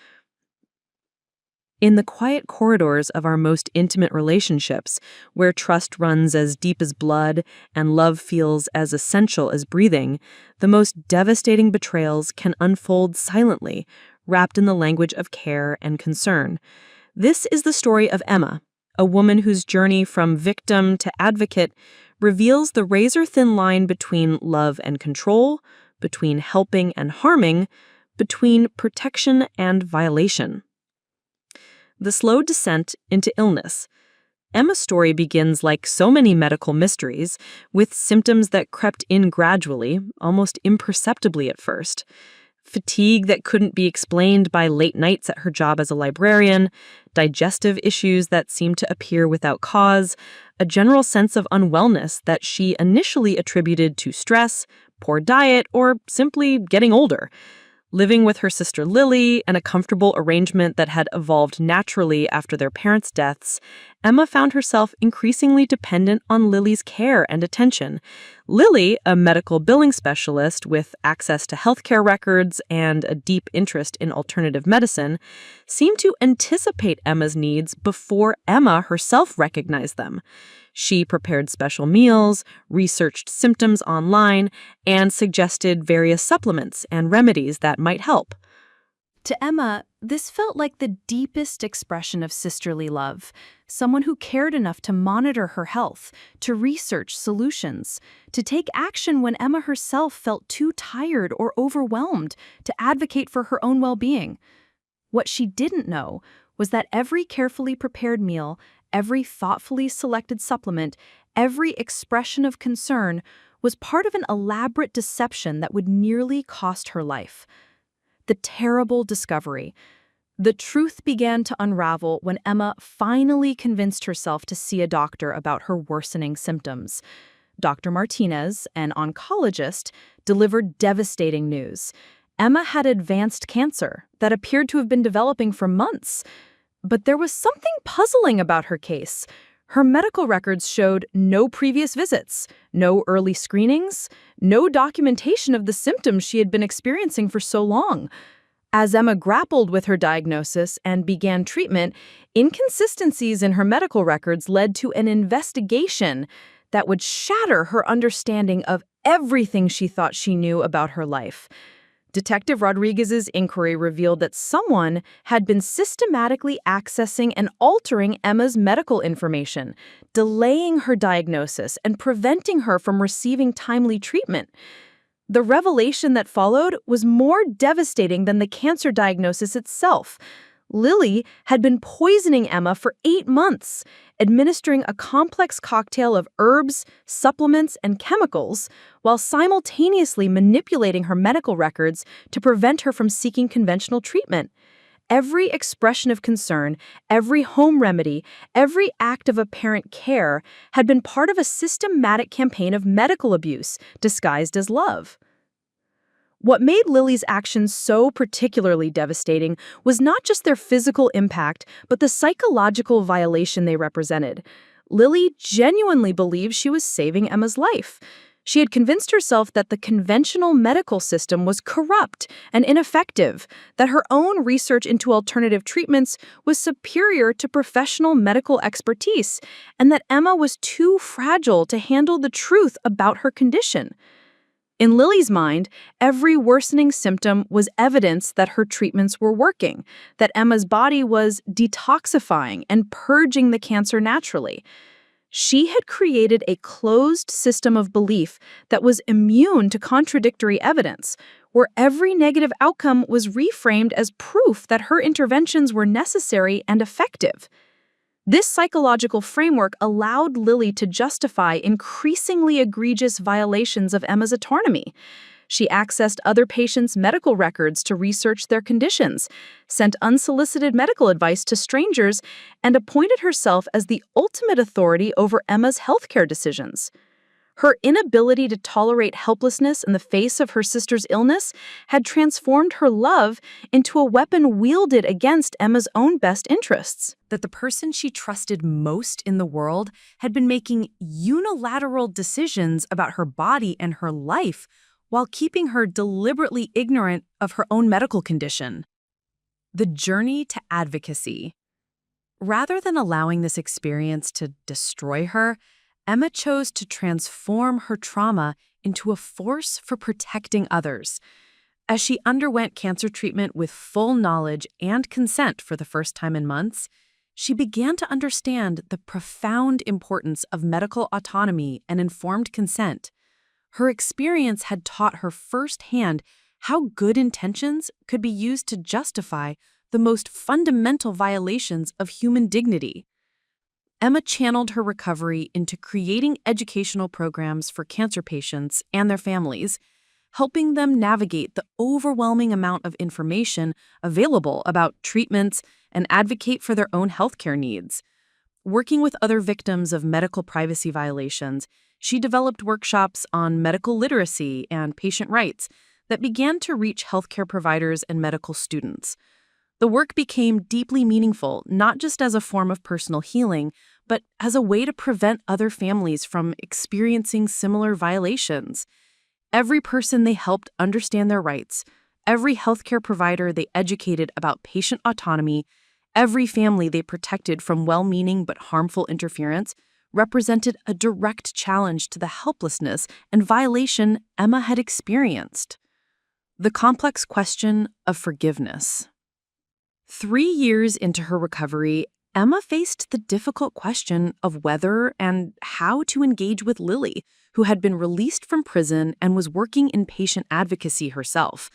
In the quiet corridors of our most intimate relationships, where trust runs as deep as blood and love feels as essential as breathing, the most devastating betrayals can unfold silently, wrapped in the language of care and concern. This is the story of Emma, a woman whose journey from victim to advocate reveals the razor-thin line between love and control, between helping and harming, between protection and violation. The slow descent into illness. Emma's story begins like so many medical mysteries, with symptoms that crept in gradually, almost imperceptibly at first. Fatigue that couldn't be explained by late nights at her job as a librarian, digestive issues that seemed to appear without cause, a general sense of unwellness that she initially attributed to stress, poor diet, or simply getting older. Living with her sister Lily and a comfortable arrangement that had evolved naturally after their parents' deaths, Emma found herself increasingly dependent on Lily's care and attention. Lily, a medical billing specialist with access to healthcare records and a deep interest in alternative medicine, seemed to anticipate Emma's needs before Emma herself recognized them. She prepared special meals, researched symptoms online, and suggested various supplements and remedies that might help. To Emma, this felt like the deepest expression of sisterly love, someone who cared enough to monitor her health, to research solutions, to take action when Emma herself felt too tired or overwhelmed to advocate for her own well-being. What she didn't know was that every carefully prepared meal, every thoughtfully selected supplement, every expression of concern was part of an elaborate deception that would nearly cost her life. The terrible discovery. The truth began to unravel when Emma finally convinced herself to see a doctor about her worsening symptoms. Dr. Martinez, an oncologist, delivered devastating news. Emma had advanced cancer that appeared to have been developing for months. But there was something puzzling about her case. Her medical records showed no previous visits, no early screenings, no documentation of the symptoms she had been experiencing for so long. As Emma grappled with her diagnosis and began treatment, inconsistencies in her medical records led to an investigation that would shatter her understanding of everything she thought she knew about her life. Detective Rodriguez's inquiry revealed that someone had been systematically accessing and altering Emma's medical information, delaying her diagnosis and preventing her from receiving timely treatment. The revelation that followed was more devastating than the cancer diagnosis itself. Lily had been poisoning Emma for 8 months, administering a complex cocktail of herbs, supplements, and chemicals, while simultaneously manipulating her medical records to prevent her from seeking conventional treatment. Every expression of concern, every home remedy, every act of apparent care had been part of a systematic campaign of medical abuse disguised as love. What made Lily's actions so particularly devastating was not just their physical impact, but the psychological violation they represented. Lily genuinely believed she was saving Emma's life. She had convinced herself that the conventional medical system was corrupt and ineffective, that her own research into alternative treatments was superior to professional medical expertise, and that Emma was too fragile to handle the truth about her condition. In Lily's mind, every worsening symptom was evidence that her treatments were working, that Emma's body was detoxifying and purging the cancer naturally. She had created a closed system of belief that was immune to contradictory evidence, where every negative outcome was reframed as proof that her interventions were necessary and effective. This psychological framework allowed Lily to justify increasingly egregious violations of Emma's autonomy. She accessed other patients' medical records to research their conditions, sent unsolicited medical advice to strangers, and appointed herself as the ultimate authority over Emma's healthcare decisions. Her inability to tolerate helplessness in the face of her sister's illness had transformed her love into a weapon wielded against Emma's own best interests. That the person she trusted most in the world had been making unilateral decisions about her body and her life while keeping her deliberately ignorant of her own medical condition. The journey to advocacy. rather than allowing this experience to destroy her, Emma chose to transform her trauma into a force for protecting others. As she underwent cancer treatment with full knowledge and consent for the first time in months, she began to understand the profound importance of medical autonomy and informed consent. Her experience had taught her firsthand how good intentions could be used to justify the most fundamental violations of human dignity. Emma channeled her recovery into creating educational programs for cancer patients and their families, helping them navigate the overwhelming amount of information available about treatments and advocate for their own healthcare needs. Working with other victims of medical privacy violations, she developed workshops on medical literacy and patient rights that began to reach healthcare providers and medical students. The work became deeply meaningful, not just as a form of personal healing, but as a way to prevent other families from experiencing similar violations. Every person they helped understand their rights, every healthcare provider they educated about patient autonomy, every family they protected from well-meaning but harmful interference represented a direct challenge to the helplessness and violation Emma had experienced. The complex question of forgiveness. 3 years into her recovery, Emma faced the difficult question of whether and how to engage with Lily, who had been released from prison and was working in patient advocacy herself.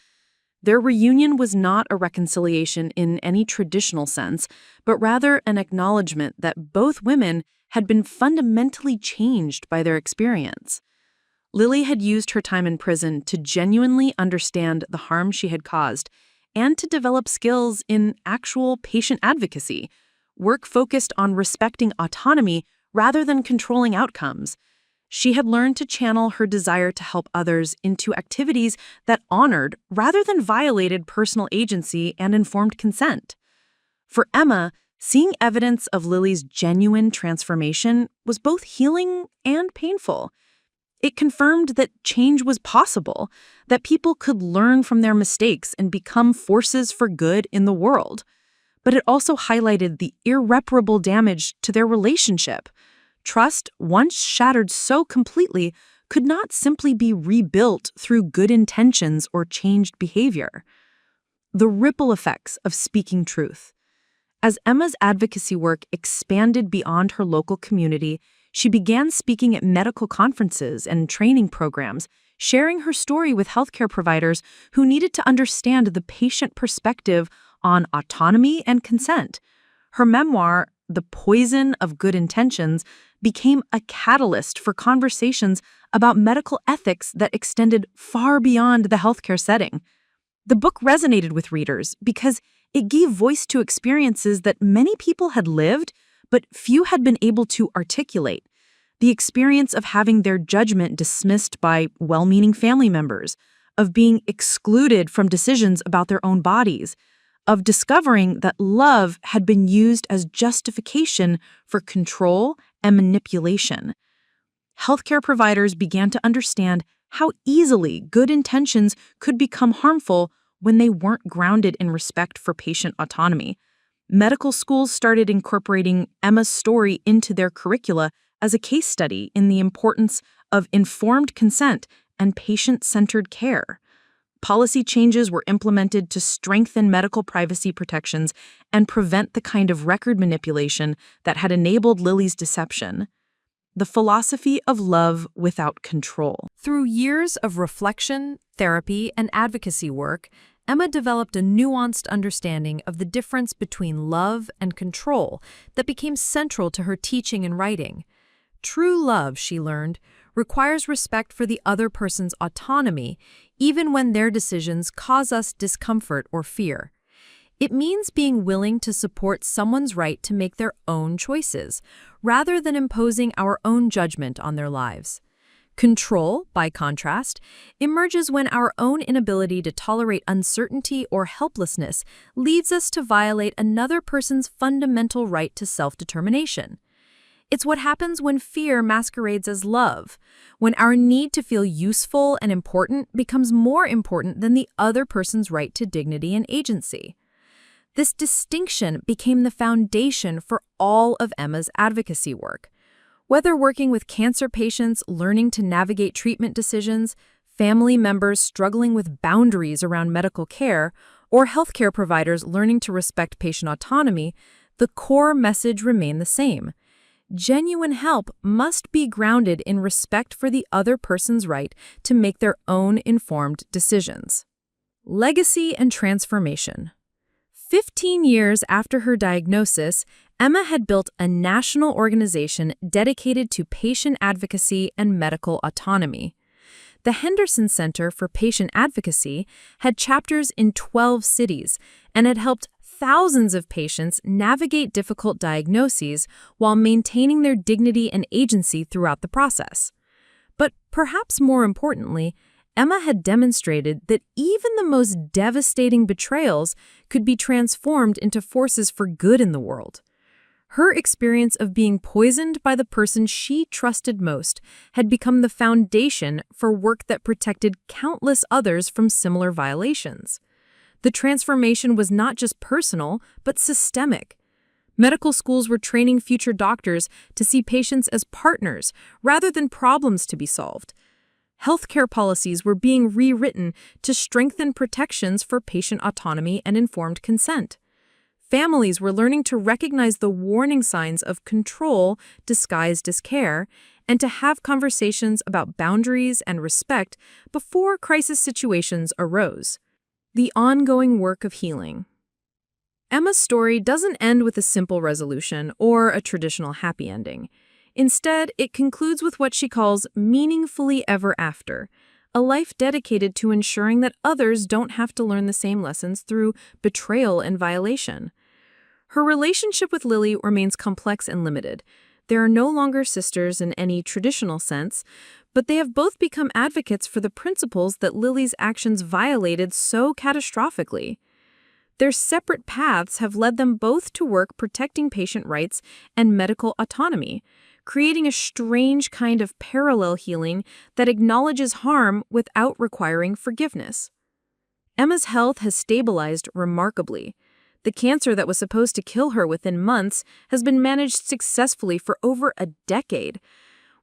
Their reunion was not a reconciliation in any traditional sense, but rather an acknowledgement that both women had been fundamentally changed by their experience. Lily had used her time in prison to genuinely understand the harm she had caused and to develop skills in actual patient advocacy, work focused on respecting autonomy rather than controlling outcomes. She had learned to channel her desire to help others into activities that honored rather than violated personal agency and informed consent. For Emma, seeing evidence of Lily's genuine transformation was both healing and painful. It confirmed that change was possible, that people could learn from their mistakes and become forces for good in the world. But it also highlighted the irreparable damage to their relationship. Trust, once shattered so completely, could not simply be rebuilt through good intentions or changed behavior. The ripple effects of speaking truth. As Emma's advocacy work expanded beyond her local community, she began speaking at medical conferences and training programs, sharing her story with healthcare providers who needed to understand the patient perspective on autonomy and consent. Her memoir, The Poison of Good Intentions, became a catalyst for conversations about medical ethics that extended far beyond the healthcare setting. The book resonated with readers because it gave voice to experiences that many people had lived, but few had been able to articulate. The experience of having their judgment dismissed by well-meaning family members, of being excluded from decisions about their own bodies, of discovering that love had been used as justification for control and manipulation. Healthcare providers began to understand how easily good intentions could become harmful when they weren't grounded in respect for patient autonomy. Medical schools started incorporating Emma's story into their curricula as a case study in the importance of informed consent and patient-centered care. Policy changes were implemented to strengthen medical privacy protections and prevent the kind of record manipulation that had enabled Lily's deception. The philosophy of love without control. Through years of reflection, therapy, and advocacy work, Emma developed a nuanced understanding of the difference between love and control that became central to her teaching and writing. True love, she learned, requires respect for the other person's autonomy, even when their decisions cause us discomfort or fear. It means being willing to support someone's right to make their own choices, rather than imposing our own judgment on their lives. Control, by contrast, emerges when our own inability to tolerate uncertainty or helplessness leads us to violate another person's fundamental right to self-determination. It's what happens when fear masquerades as love, when our need to feel useful and important becomes more important than the other person's right to dignity and agency. This distinction became the foundation for all of Emma's advocacy work. Whether working with cancer patients learning to navigate treatment decisions, family members struggling with boundaries around medical care, or healthcare providers learning to respect patient autonomy, the core message remained the same. Genuine help must be grounded in respect for the other person's right to make their own informed decisions. Legacy and transformation. 15 years after her diagnosis, Emma had built a national organization dedicated to patient advocacy and medical autonomy. The Henderson Center for Patient Advocacy had chapters in 12 cities and had helped thousands of patients navigate difficult diagnoses while maintaining their dignity and agency throughout the process. But perhaps more importantly, Emma had demonstrated that even the most devastating betrayals could be transformed into forces for good in the world. Her experience of being poisoned by the person she trusted most had become the foundation for work that protected countless others from similar violations. The transformation was not just personal, but systemic. Medical schools were training future doctors to see patients as partners rather than problems to be solved. Healthcare policies were being rewritten to strengthen protections for patient autonomy and informed consent. Families were learning to recognize the warning signs of control disguised as care and to have conversations about boundaries and respect before crisis situations arose. The ongoing work of healing. Emma's story doesn't end with a simple resolution or a traditional happy ending. Instead, it concludes with what she calls meaningfully ever after, a life dedicated to ensuring that others don't have to learn the same lessons through betrayal and violation. Her relationship with Lily remains complex and limited. There are no longer sisters in any traditional sense, but they have both become advocates for the principles that Lily's actions violated so catastrophically. Their separate paths have led them both to work protecting patient rights and medical autonomy, creating a strange kind of parallel healing that acknowledges harm without requiring forgiveness. Emma's health has stabilized remarkably. The cancer that was supposed to kill her within months has been managed successfully for over a decade.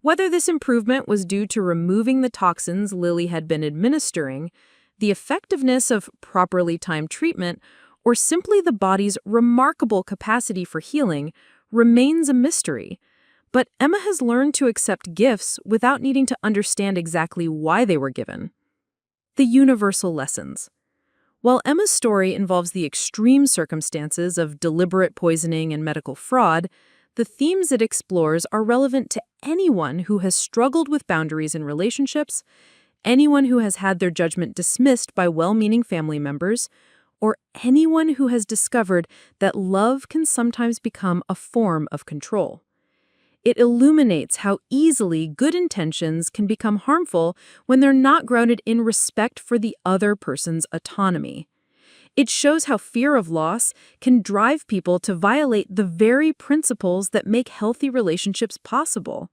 Whether this improvement was due to removing the toxins Lily had been administering, the effectiveness of properly timed treatment, or simply the body's remarkable capacity for healing, remains a mystery. But Emma has learned to accept gifts without needing to understand exactly why they were given. The universal lessons. While Emma's story involves the extreme circumstances of deliberate poisoning and medical fraud, the themes it explores are relevant to anyone who has struggled with boundaries in relationships, anyone who has had their judgment dismissed by well-meaning family members, or anyone who has discovered that love can sometimes become a form of control. It illuminates how easily good intentions can become harmful when they're not grounded in respect for the other person's autonomy. It shows how fear of loss can drive people to violate the very principles that make healthy relationships possible.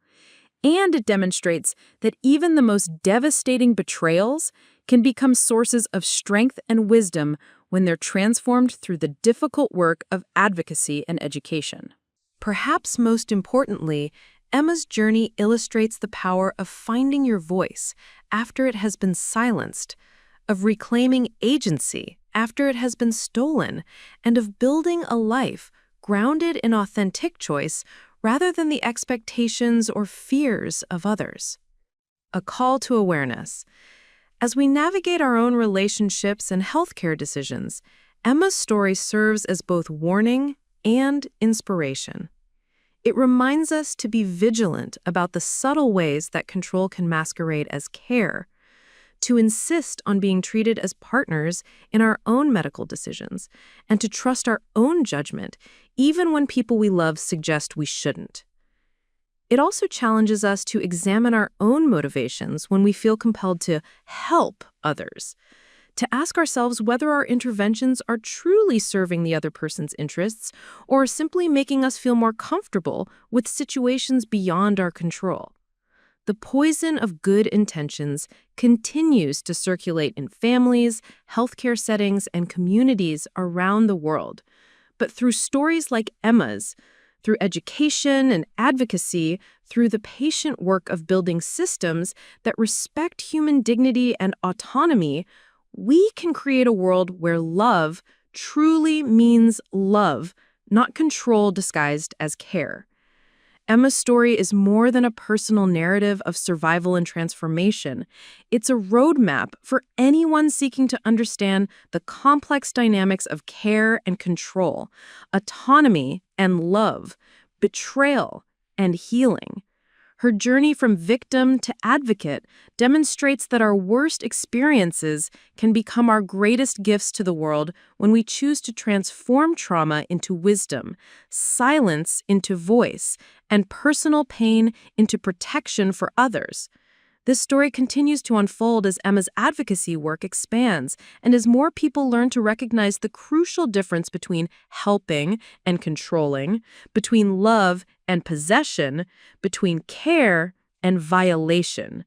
And it demonstrates that even the most devastating betrayals can become sources of strength and wisdom when they're transformed through the difficult work of advocacy and education. Perhaps most importantly, Emma's journey illustrates the power of finding your voice after it has been silenced, of reclaiming agency after it has been stolen, and of building a life grounded in authentic choice rather than the expectations or fears of others. A call to awareness. As we navigate our own relationships and healthcare decisions, Emma's story serves as both warning and inspiration. It reminds us to be vigilant about the subtle ways that control can masquerade as care, to insist on being treated as partners in our own medical decisions, and to trust our own judgment, even when people we love suggest we shouldn't. It also challenges us to examine our own motivations when we feel compelled to help others, to ask ourselves whether our interventions are truly serving the other person's interests or simply making us feel more comfortable with situations beyond our control. The poison of good intentions continues to circulate in families, healthcare settings, and communities around the world. But through stories like Emma's, through education and advocacy, through the patient work of building systems that respect human dignity and autonomy, we can create a world where love truly means love, not control disguised as care. Emma's story is more than a personal narrative of survival and transformation. It's a roadmap for anyone seeking to understand the complex dynamics of care and control, autonomy and love, betrayal and healing. Her journey from victim to advocate demonstrates that our worst experiences can become our greatest gifts to the world when we choose to transform trauma into wisdom, silence into voice, and personal pain into protection for others. This story continues to unfold as Emma's advocacy work expands and as more people learn to recognize the crucial difference between helping and controlling, between love and possession, between care and violation.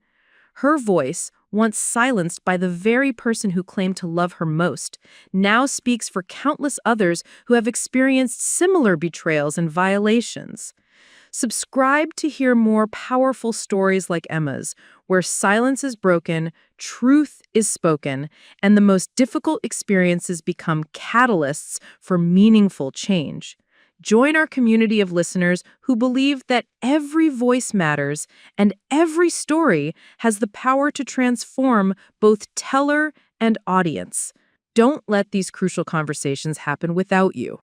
Her voice, once silenced by the very person who claimed to love her most, now speaks for countless others who have experienced similar betrayals and violations. Subscribe to hear more powerful stories like Emma's, where silence is broken, truth is spoken, and the most difficult experiences become catalysts for meaningful change. Join our community of listeners who believe that every voice matters and every story has the power to transform both teller and audience. Don't let these crucial conversations happen without you.